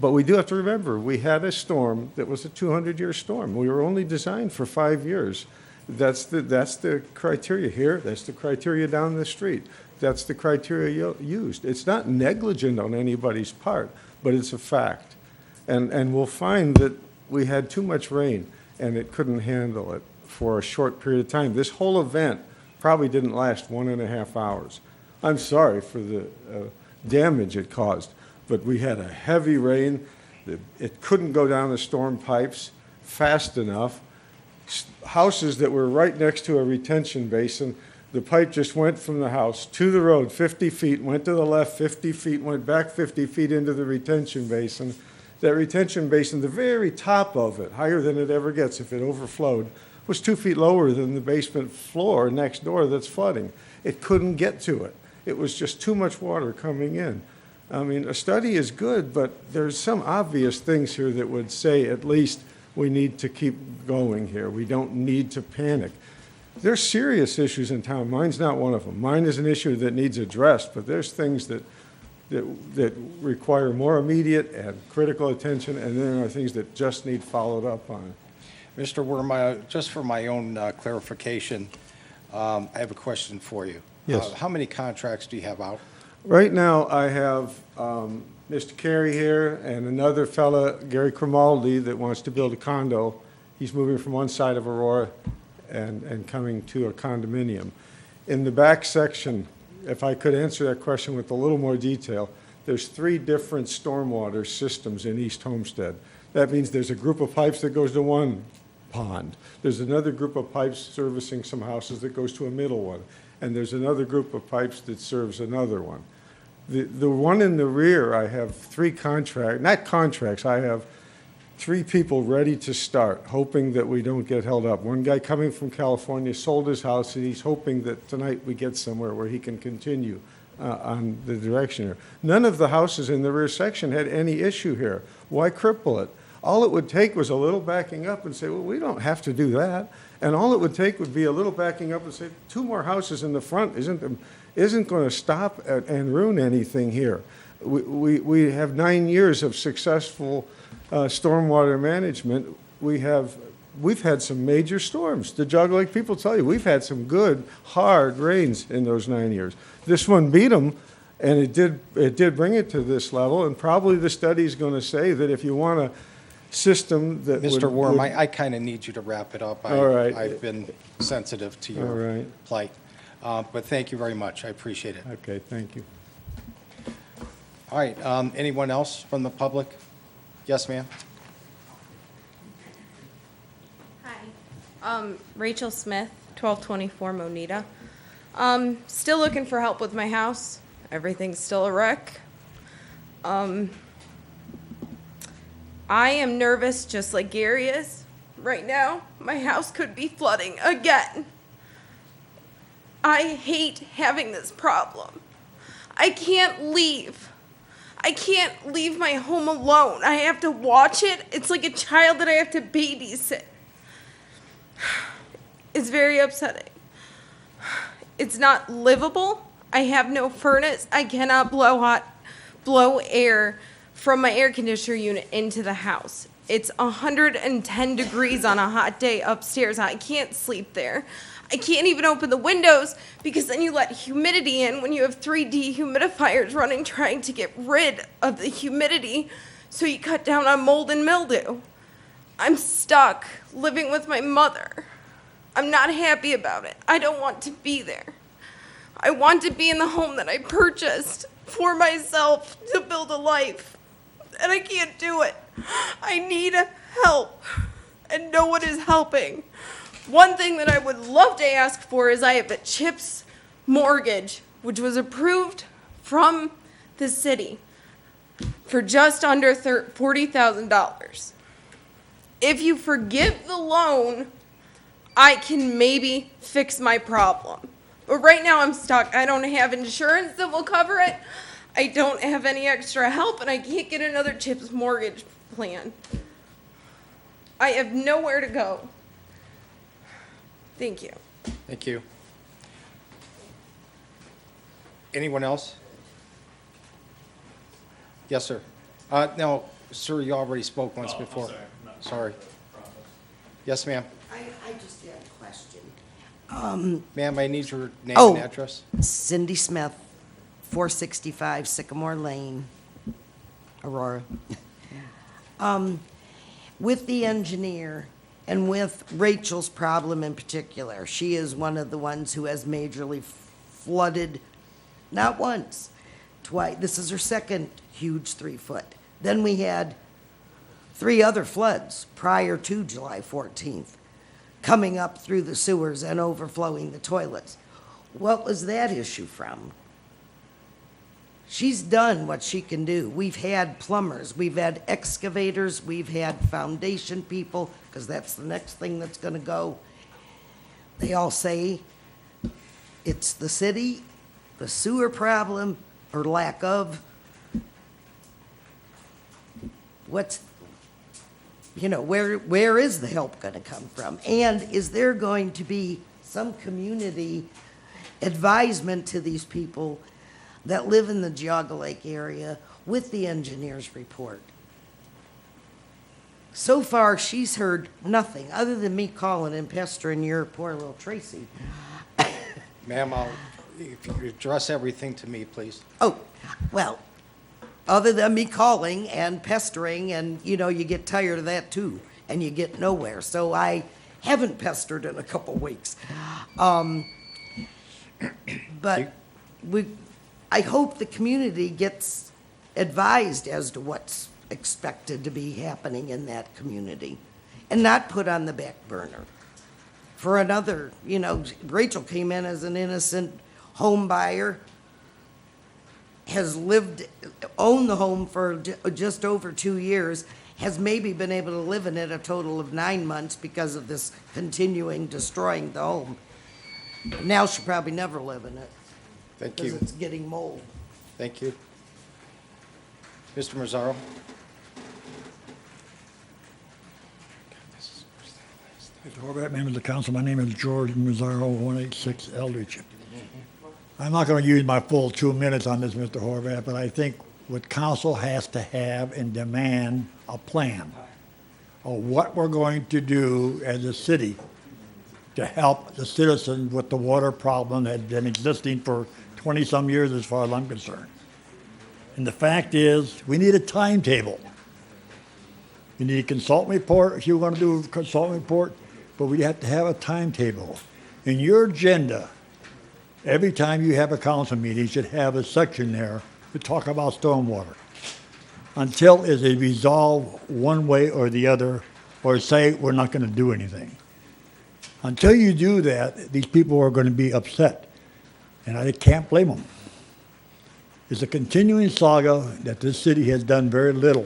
But we do have to remember, we had a storm that was a 200-year storm. We were only designed for 5 years. That's the criteria here. That's the criteria down the street. That's the criteria used. It's not negligent on anybody's part, but it's a fact. And we'll find that we had too much rain, and it couldn't handle it for a short period of time. This whole event probably didn't last 1.5 hours. I'm sorry for the damage it caused. But we had a heavy rain. It couldn't go down the storm pipes fast enough. Houses that were right next to a retention basin, the pipe just went from the house to the road 50 feet, went to the left 50 feet, went back 50 feet into the retention basin. That retention basin, the very top of it, higher than it ever gets if it overflowed, was 2 feet lower than the basement floor next door that's flooding. It couldn't get to it. It was just too much water coming in. I mean, a study is good, but there's some obvious things here that would say at least we need to keep going here. We don't need to panic. There's serious issues in town. Mine's not one of them. Mine is an issue that needs addressed, but there's things that require more immediate and critical attention, and then there are things that just need followed up on. Mr. Worm, just for my own clarification, I have a question for you. Yes. How many contracts do you have out? Right now, I have Mr. Carey here and another fella, Gary Grimaldi, that wants to build a condo. He's moving from one side of Aurora and coming to a condominium. In the back section, if I could answer that question with a little more detail, there's 3 different stormwater systems in East Homestead. That means there's a group of pipes that goes to one pond. There's another group of pipes servicing some houses that goes to a middle one. And there's another group of pipes that serves another one. The one in the rear, I have 3 I have 3 people ready to start, hoping that we don't get held up. One guy coming from California sold his house, and he's hoping that tonight we get somewhere where he can continue on the direction here. None of the houses in the rear section had any issue here. Why cripple it? All it would take was a little backing up and say, well, we don't have to do that. And all it would take would be a little backing up and say, 2 more houses in the front isn't going to stop and ruin anything here. We have 9 years of successful stormwater management. We've had some major storms. The Jog Lake people tell you, we've had some good, hard rains in those 9 years. This one beat them, and it did bring it to this level, and probably the study is going to say that if you want a system that Mr. Worm, I kind of need you to wrap it up. All right. I've been sensitive to your All right. plight. But thank you very much. I appreciate it. Okay, thank you. All right, anyone else from the public? Yes, ma'am? Hi. Rachel Smith, 1224 Moneta. Still looking for help with my house. Everything's still a wreck. I am nervous just like Gary is. Right now, my house could be flooding again. I hate having this problem. I can't leave. I can't leave my home alone. I have to watch it. It's like a child that I have to babysit. It's very upsetting. It's not livable. I have no furnace. I cannot blow air from my air conditioner unit into the house. It's 110 degrees on a hot day upstairs. I can't sleep there. I can't even open the windows because then you let humidity in when you have 3 dehumidifiers running trying to get rid of the humidity, so you cut down on mold and mildew. I'm stuck living with my mother. I'm not happy about it. I don't want to be there. I want to be in the home that I purchased for myself to build a life, and I can't do it. I need help, and no one is helping. One thing that I would love to ask for is I have a CHIPS mortgage, which was approved from the city for just under $40,000. If you forgive the loan, I can maybe fix my problem. But right now I'm stuck. I don't have insurance that will cover it. I don't have any extra help, and I can't get another CHIPS mortgage plan. I have nowhere to go. Thank you. Thank you. Anyone else? Yes, sir. No, sir, you already spoke once before. Sorry. Yes, ma'am. I just had a question. Ma'am, I need your name and address. Cindy Smith, 465 Sycamore Lane, Aurora. With the engineer and with Rachel's problem in particular, she is one of the ones who has majorly flooded, not once, twice. This is her second huge 3-foot. Then we had 3 other floods prior to July 14th, coming up through the sewers and overflowing the toilets. What was that issue from? She's done what she can do. We've had plumbers, we've had excavators, we've had foundation people, because that's the next thing that's going to go. They all say it's the city, the sewer problem, or lack of. What's, where is the help going to come from? And is there going to be some community advisement to these people that live in the Geauga Lake area with the engineer's report? So far, she's heard nothing, other than me calling and pestering your poor little Tracy. Ma'am, if you address everything to me, please. Oh, well, other than me calling and pestering, and, you get tired of that too, and you get nowhere. So I haven't pestered in a couple weeks. But I hope the community gets advised as to what's expected to be happening in that community and not put on the back burner for another, Rachel came in as an innocent home buyer, has owned the home for just over 2 years, has maybe been able to live in it a total of 9 months because of this continuing destroying the home. Now she'll probably never live in it. Thank you. Because it's getting mold. Thank you. Mr. Mazzaro? Mr. Horvath, members of the council, my name is George Mazzaro, 186 Eldridge. I'm not going to use my full 2 minutes on this, Mr. Horvath, but I think what council has to have and demand a plan of what we're going to do as a city to help the citizens with the water problem that has been existing for 20-some years as far as I'm concerned. And the fact is, we need a timetable. You need a consultant report if you want to do a consultant report, but we have to have a timetable. In your agenda, every time you have a council meeting, you should have a section there to talk about stormwater. Until it's resolved one way or the other, or say we're not going to do anything. Until you do that, these people are going to be upset, and I can't blame them. It's a continuing saga that this city has done very little.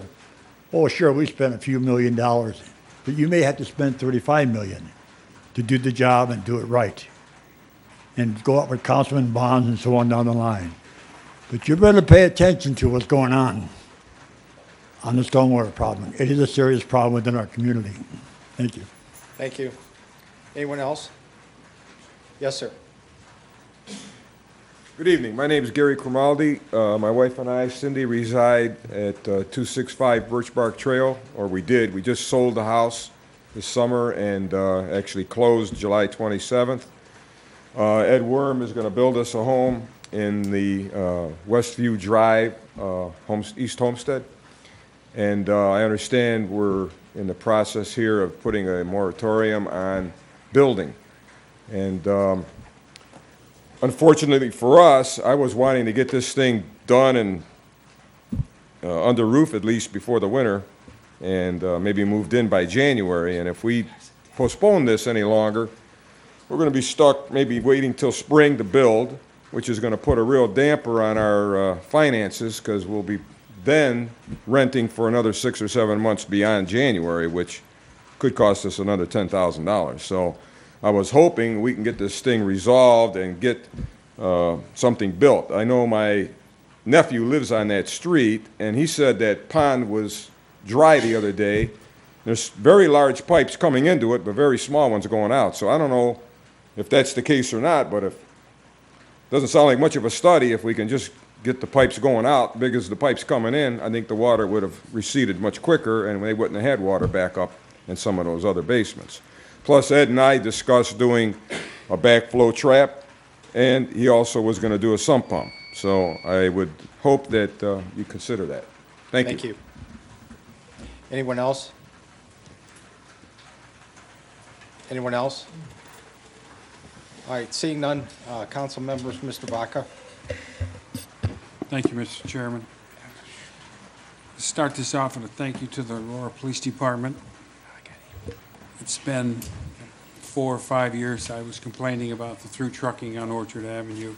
Oh, sure, we spent a few $1 million but you may have to spend 35 million to do the job and do it right. And go up with councilman bonds and so on down the line. But you better pay attention to what's going on the stormwater problem. It is a serious problem within our community. Thank you. Thank you. Anyone else? Yes, sir. Good evening. My name is Gary Cromaldi. My wife and I, Cindy, reside at 265 Birch Bark Trail, or we did. We just sold the house this summer and actually closed July 27th. Ed Worm is going to build us a home in the Westview Drive East Homestead. And I understand we're in the process here of putting a moratorium on building. And unfortunately for us, I was wanting to get this thing done and under roof at least before the winter, and maybe moved in by January. And if we postpone this any longer, we're going to be stuck maybe waiting till spring to build, which is going to put a real damper on our finances, because we'll be then renting for another 6 or 7 months beyond January, which could cost us another $10,000. So I was hoping we can get this thing resolved and get something built. I know my nephew lives on that street, and he said that pond was dry the other day. There's very large pipes coming into it, but very small ones going out. So I don't know if that's the case or not, but if it doesn't sound like much of a study, if we can just get the pipes going out, big as the pipes coming in, I think the water would have receded much quicker, and they wouldn't have had water back up in some of those other basements. Plus, Ed and I discussed doing a backflow trap, and he also was going to do a sump pump. So I would hope that you consider that. Thank you. Thank you. Anyone else? Anyone else? All right, seeing none, council members, Mr. Baca. Thank you, Mr. Chairman. To start this off with a thank you to the Aurora Police Department. It's been 4 or 5 years I was complaining about the through trucking on Orchard Avenue.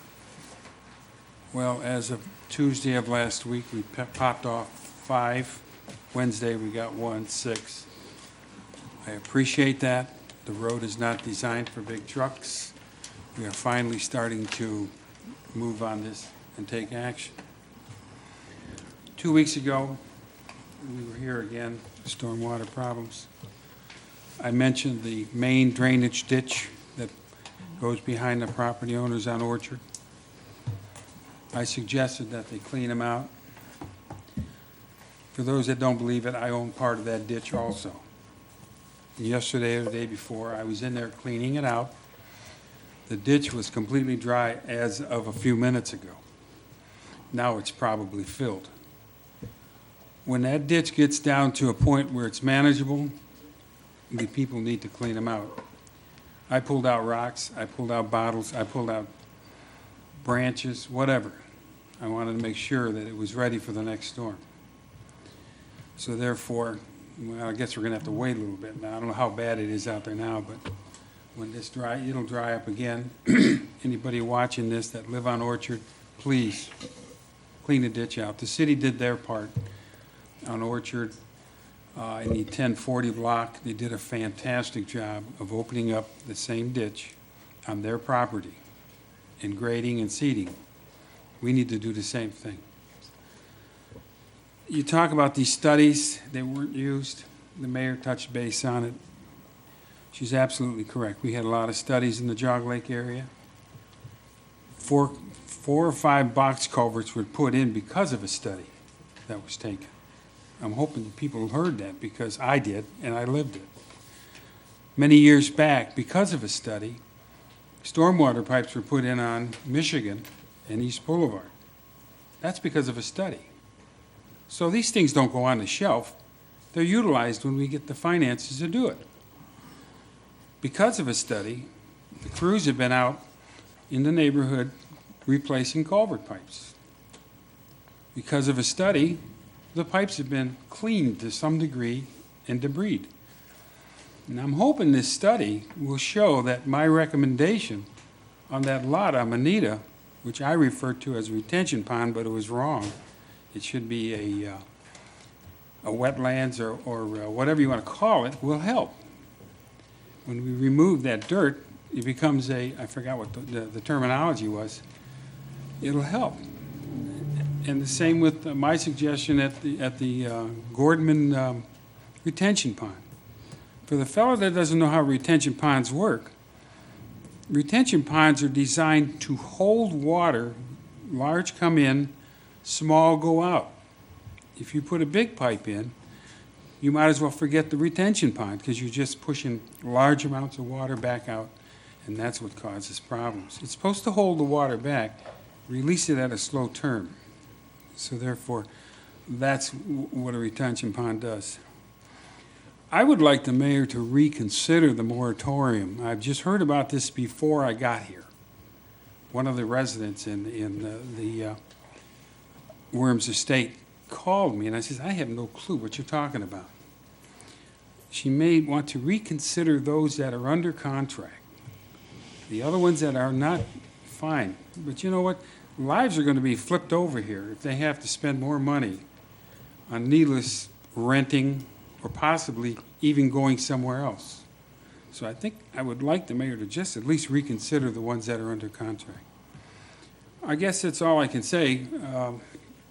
Well, as of Tuesday of last week, we popped off 5. Wednesday, we got 6. I appreciate that. The road is not designed for big trucks. We are finally starting to move on this and take action. 2 weeks ago, we were here again, stormwater problems. I mentioned the main drainage ditch that goes behind the property owners on Orchard. I suggested that they clean them out. For those that don't believe it, I own part of that ditch also. Yesterday or the day before, I was in there cleaning it out. The ditch was completely dry as of a few minutes ago. Now it's probably filled. When that ditch gets down to a point where it's manageable, the people need to clean them out. I pulled out rocks, I pulled out bottles, I pulled out branches, whatever. I wanted to make sure that it was ready for the next storm. So therefore, well, I guess we're going to have to wait a little bit. Now, I don't know how bad it is out there now, but when this it'll dry up again. Anybody watching this that live on Orchard, please clean the ditch out. The city did their part on Orchard in the 1040 block. They did a fantastic job of opening up the same ditch on their property and grading and seeding. We need to do the same thing. You talk about these studies, they weren't used. The mayor touched base on it. She's absolutely correct. We had a lot of studies in the Jog Lake area. 4 or 5 box culverts were put in because of a study that was taken. I'm hoping people heard that, because I did, and I lived it. Many years back, because of a study, stormwater pipes were put in on Michigan and East Boulevard. That's because of a study. So these things don't go on the shelf. They're utilized when we get the finances to do it. Because of a study, the crews have been out in the neighborhood replacing culvert pipes. Because of a study, the pipes have been cleaned to some degree and debrided. And I'm hoping this study will show that my recommendation on that lot on Manita, which I referred to as a retention pond, but it was wrong. It should be wetlands or whatever you want to call it will help. When we remove that dirt, it becomes I forgot what the terminology was, it'll help. And the same with my suggestion at the Gordman retention pond. For the fellow that doesn't know how retention ponds work, retention ponds are designed to hold water, large come in, small go out. If you put a big pipe in, you might as well forget the retention pond because you're just pushing large amounts of water back out, and that's what causes problems. It's supposed to hold the water back, release it at a slow turn. So therefore, that's what a retention pond does. I would like the mayor to reconsider the moratorium. I've just heard about this before I got here. One of the residents in the Worms Estate called me, and I said, I have no clue what you're talking about. She may want to reconsider those that are under contract. The other ones that are not, fine. But you know what? Lives are going to be flipped over here if they have to spend more money on needless renting or possibly even going somewhere else. So I think I would like the mayor to just at least reconsider the ones that are under contract. I guess that's all I can say,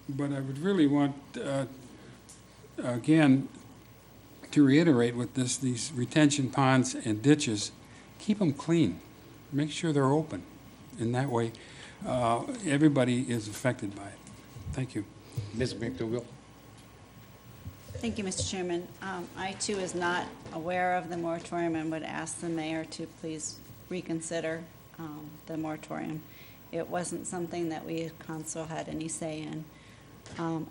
but I would really want, again, to reiterate with these retention ponds and ditches, keep them clean. Make sure they're open. In that way, everybody is affected by it. Thank you. Ms. McDougal? Thank you, Mr. Chairman. I, too, is not aware of the moratorium and would ask the mayor to please reconsider the moratorium. It wasn't something that we as council had any say in.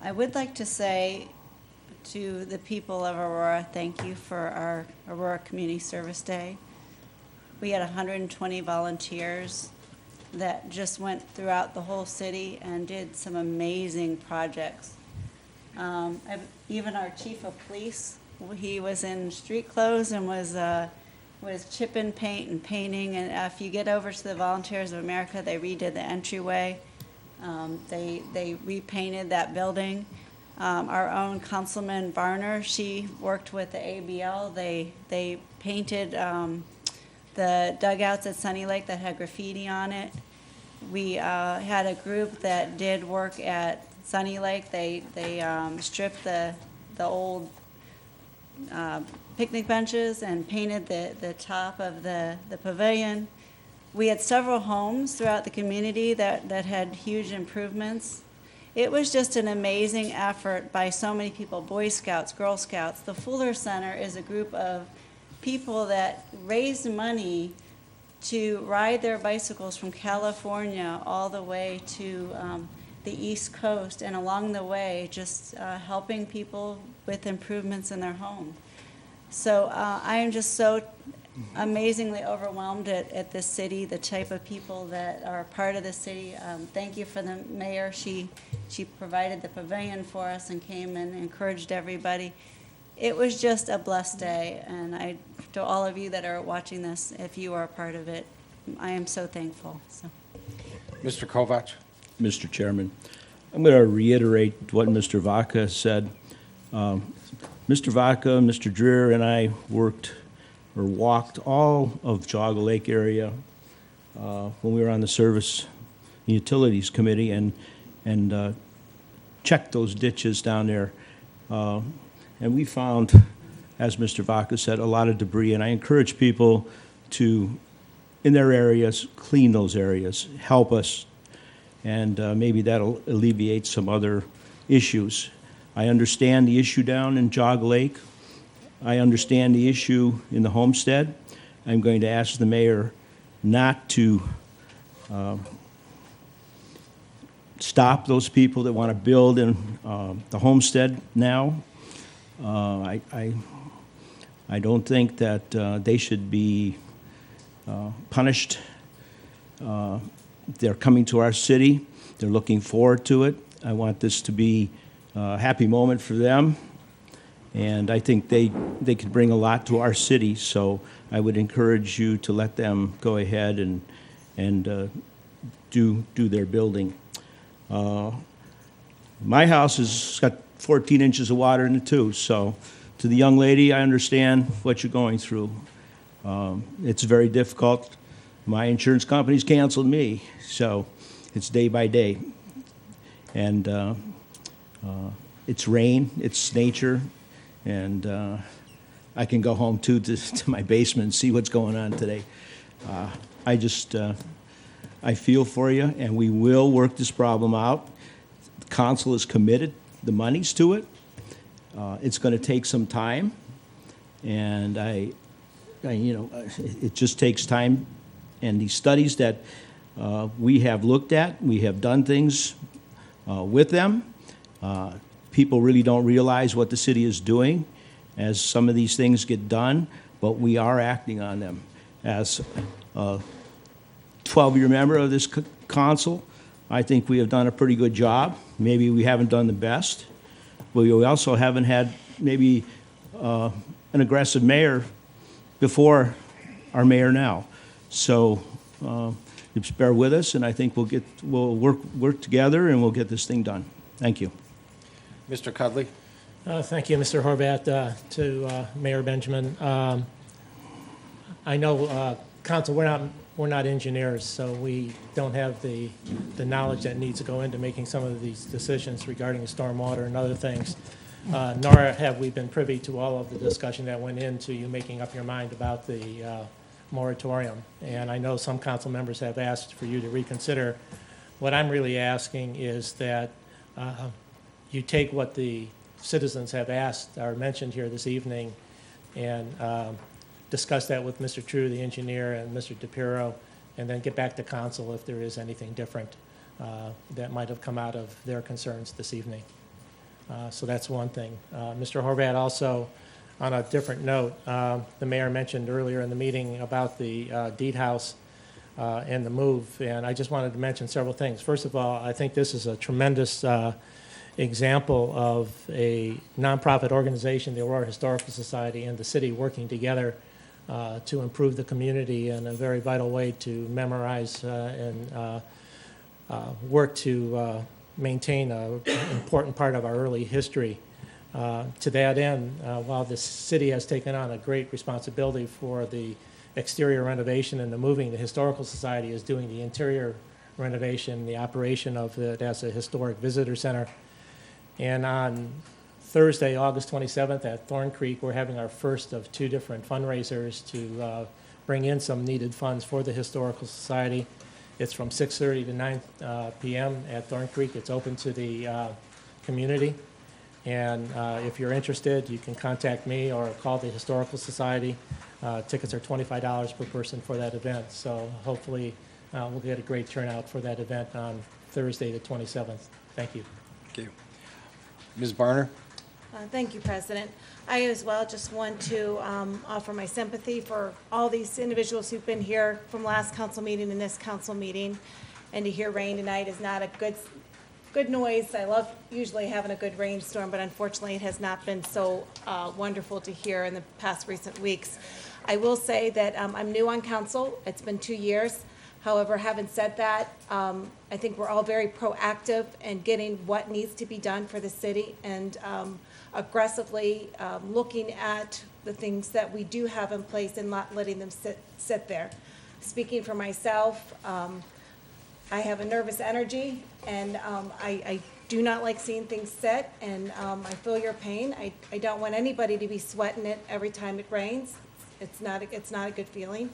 I would like to say to the people of Aurora, thank you for our Aurora Community Service Day. We had 120 volunteers that just went throughout the whole city and did some amazing projects. Even our chief of police, he was in street clothes and was chipping paint and painting. And if you get over to the Volunteers of America, they redid the entryway. They repainted that building. Our own Councilman Varner, she worked with the ABL. They painted the dugouts at Sunny Lake that had graffiti on it. We had a group that did work at Sunny Lake. They stripped the old picnic benches and painted the top of the pavilion. We had several homes throughout the community that had huge improvements. It was just an amazing effort by so many people, Boy Scouts, Girl Scouts. The Fuller Center is a group of people that raised money to ride their bicycles from California all the way to the East Coast, and along the way just helping people with improvements in their home. So I am just so amazingly overwhelmed at this city, the type of people that are part of the city. Thank you for the mayor. She provided the pavilion for us and came and encouraged everybody. It was just a blessed day, and to all of you that are watching this, if you are a part of it, I am so thankful. So. Mr. Kovac? Mr. Chairman, I'm going to reiterate what Mr. Vaca said. Mr. Vaca, Mr. Dreer, and I walked all of Jogga Lake area when we were on the Service and Utilities Committee and checked those ditches down there. And we found, as Mr. Vaca said, a lot of debris. And I encourage people to, in their areas, clean those areas, help us, and maybe that'll alleviate some other issues. I understand the issue down in Jogga Lake. I understand the issue in the Homestead. I'm going to ask the mayor not to stop those people that want to build in the Homestead now. I don't think that they should be punished. They're coming to our city. They're looking forward to it. I want this to be a happy moment for them. And I think they could bring a lot to our city. So I would encourage you to let them go ahead and do their building. My house has got 14 inches of water in it too. So to the young lady, I understand what you're going through. It's very difficult. My insurance company's canceled me, so it's day by day. And it's rain, it's nature, and I can go home too to my basement and see what's going on today. I feel for you, and we will work this problem out. The council is committed, the money's to it. It's going to take some time, and it just takes time. And these studies that we have looked at, we have done things with them. People really don't realize what the city is doing as some of these things get done, but we are acting on them. As a 12-year member of this council, I think we have done a pretty good job. Maybe we haven't done the best, but we also haven't had maybe an aggressive mayor before our mayor now. So just bear with us, and I think we'll work together and we'll get this thing done. Thank you. Mr. Cudley? Thank you, Mr. Horvat, to Mayor Benjamin. I know, Council, we're not engineers, so we don't have the knowledge that needs to go into making some of these decisions regarding the stormwater and other things. Nor have we been privy to all of the discussion that went into you making up your mind about the moratorium. And I know some council members have asked for you to reconsider. What I'm really asking is that you take what the citizens have asked or mentioned here this evening and discuss that with Mr. True, the engineer, and Mr. DePiero, and then get back to council if there is anything different that might have come out of their concerns this evening. So that's one thing. Mr. Horvat, also, on a different note, the mayor mentioned earlier in the meeting about the deed house and the move, and I just wanted to mention several things. First of all, I think this is a tremendous example of a nonprofit organization, the Aurora Historical Society, and the city working together to improve the community in a very vital way to memorize and work to maintain an important part of our early history. To that end, while the city has taken on a great responsibility for the exterior renovation and the moving, the Historical Society is doing the interior renovation, the operation of it as a historic visitor center. And on Thursday, August 27th at Thorn Creek, we're having our first of two different fundraisers to bring in some needed funds for the Historical Society. It's from 6:30 to 9 p.m. at Thorn Creek. It's open to the community. And if you're interested, you can contact me or call the Historical Society. Tickets are $25 per person for that event. So hopefully we'll get a great turnout for that event on Thursday, the 27th. Thank you. Thank you. Ms. Barner? Thank you, President. I as well just want to offer my sympathy for all these individuals who've been here from last council meeting and this council meeting. And to hear rain tonight is not a good noise. I love usually having a good rainstorm, but unfortunately it has not been so wonderful to hear in the past recent weeks. I will say that I'm new on council. It's been 2 years. However, having said that, I think we're all very proactive in getting what needs to be done for the city and aggressively looking at the things that we do have in place and not letting them sit there. Speaking for myself, I have a nervous energy, and I do not like seeing things sit, and I feel your pain. I don't want anybody to be sweating it every time it rains. It's not a good feeling.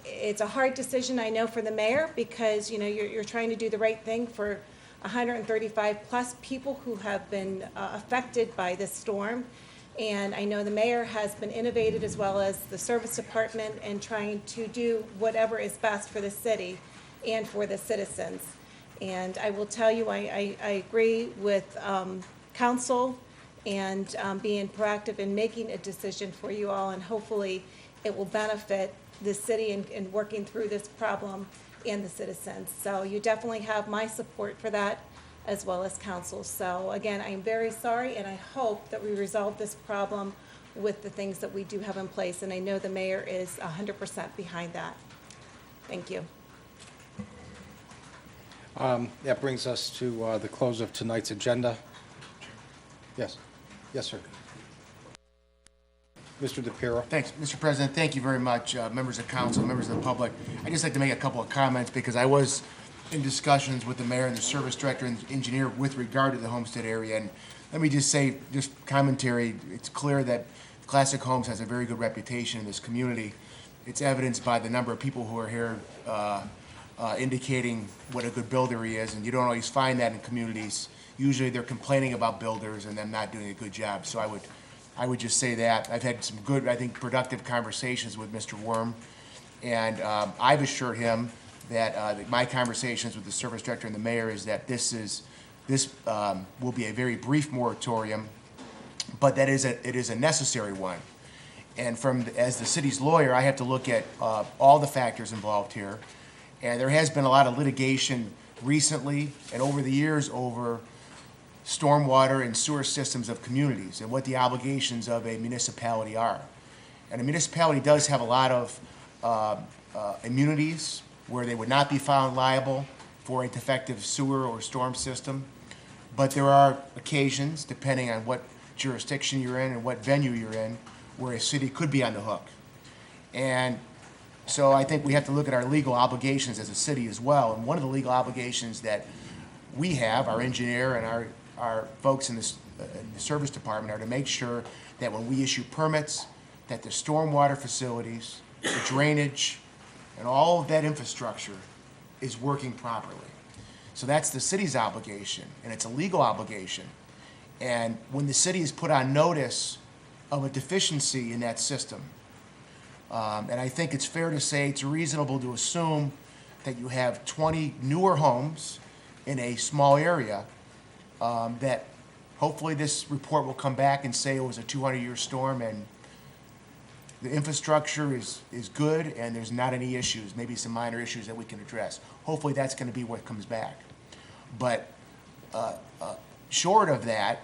It's a hard decision, I know, for the mayor, because you're trying to do the right thing for 135 plus people who have been affected by this storm. And I know the mayor has been innovative, as well as the service department, in trying to do whatever is best for the city and for the citizens. And I will tell you, I agree with council and being proactive in making a decision for you all, and hopefully it will benefit the city in working through this problem and the citizens. So you definitely have my support for that, as well as council. So again, I'm very sorry, and I hope that we resolve this problem with the things that we do have in place, and I know the mayor is 100% behind that. Thank you. That brings us to the close of tonight's agenda. Yes. Yes, sir. Mr. DePiero. Thanks, Mr. President. Thank you very much, members of council, members of the public. I'd just like to make a couple of comments because I was in discussions with the mayor and the service director and engineer with regard to the Homestead area. And let me just say, just commentary, it's clear that Classic Homes has a very good reputation in this community. It's evidenced by the number of people who are here indicating what a good builder he is, and you don't always find that in communities. Usually they're complaining about builders and them not doing a good job. So I would just say that. I've had some good, I think, productive conversations with Mr. Worm, and I've assured him that my conversations with the service director and the mayor is that this will be a very brief moratorium, but that it is a necessary one. And as the city's lawyer, I have to look at all the factors involved here, and there has been a lot of litigation recently and over the years over stormwater and sewer systems of communities and what the obligations of a municipality are. And a municipality does have a lot of immunities where they would not be found liable for a defective sewer or storm system. But there are occasions, depending on what jurisdiction you're in and what venue you're in, where a city could be on the hook. And so I think we have to look at our legal obligations as a city as well. And one of the legal obligations that we have, our engineer and our folks in the service department, are to make sure that when we issue permits, that the stormwater facilities, the drainage, and all of that infrastructure is working properly. So that's the city's obligation, and it's a legal obligation. And when the city is put on notice of a deficiency in that system, and I think it's fair to say it's reasonable to assume that you have 20 newer homes in a small area, that hopefully this report will come back and say it was a 200-year storm and the infrastructure is good and there's not any issues, maybe some minor issues that we can address. Hopefully that's going to be what comes back. But short of that,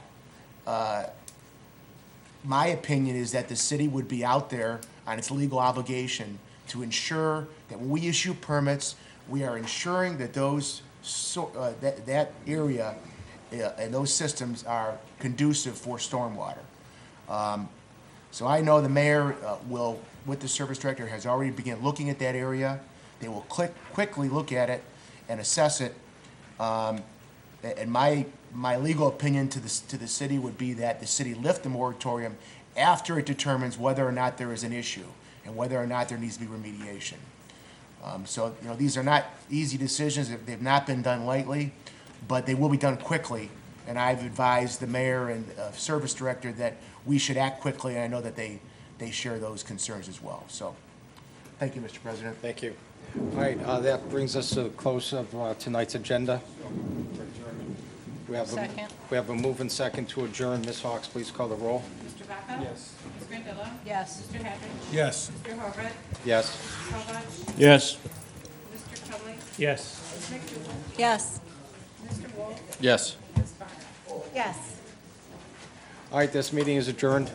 my opinion is that the city would be out there on its legal obligation to ensure that when we issue permits, we are ensuring that that area and those systems are conducive for stormwater. So I know the mayor will, with the service director, has already begun looking at that area. They will quickly look at it and assess it. And my legal opinion to the city would be that the city lift the moratorium after it determines whether or not there is an issue and whether or not there needs to be remediation. So these are not easy decisions. They've not been done lightly, but they will be done quickly. And I've advised the mayor and service director that we should act quickly, and I know that they share those concerns as well. So, thank you, Mr. President. Thank you. All right, that brings us to the close of tonight's agenda. We have a move and second to adjourn. Ms. Hawks, please call the roll. Mr. Vaca? Yes. Ms. Grandilla? Yes. Mr. Hafford? Yes. Mr. Horvath? Yes. Mr. Kovach? Yes. Mr. Cudley? Yes. Ms. McDougal? Yes. Mr. Wolf? Yes. Ms. Vaca? Yes. All right, this meeting is adjourned.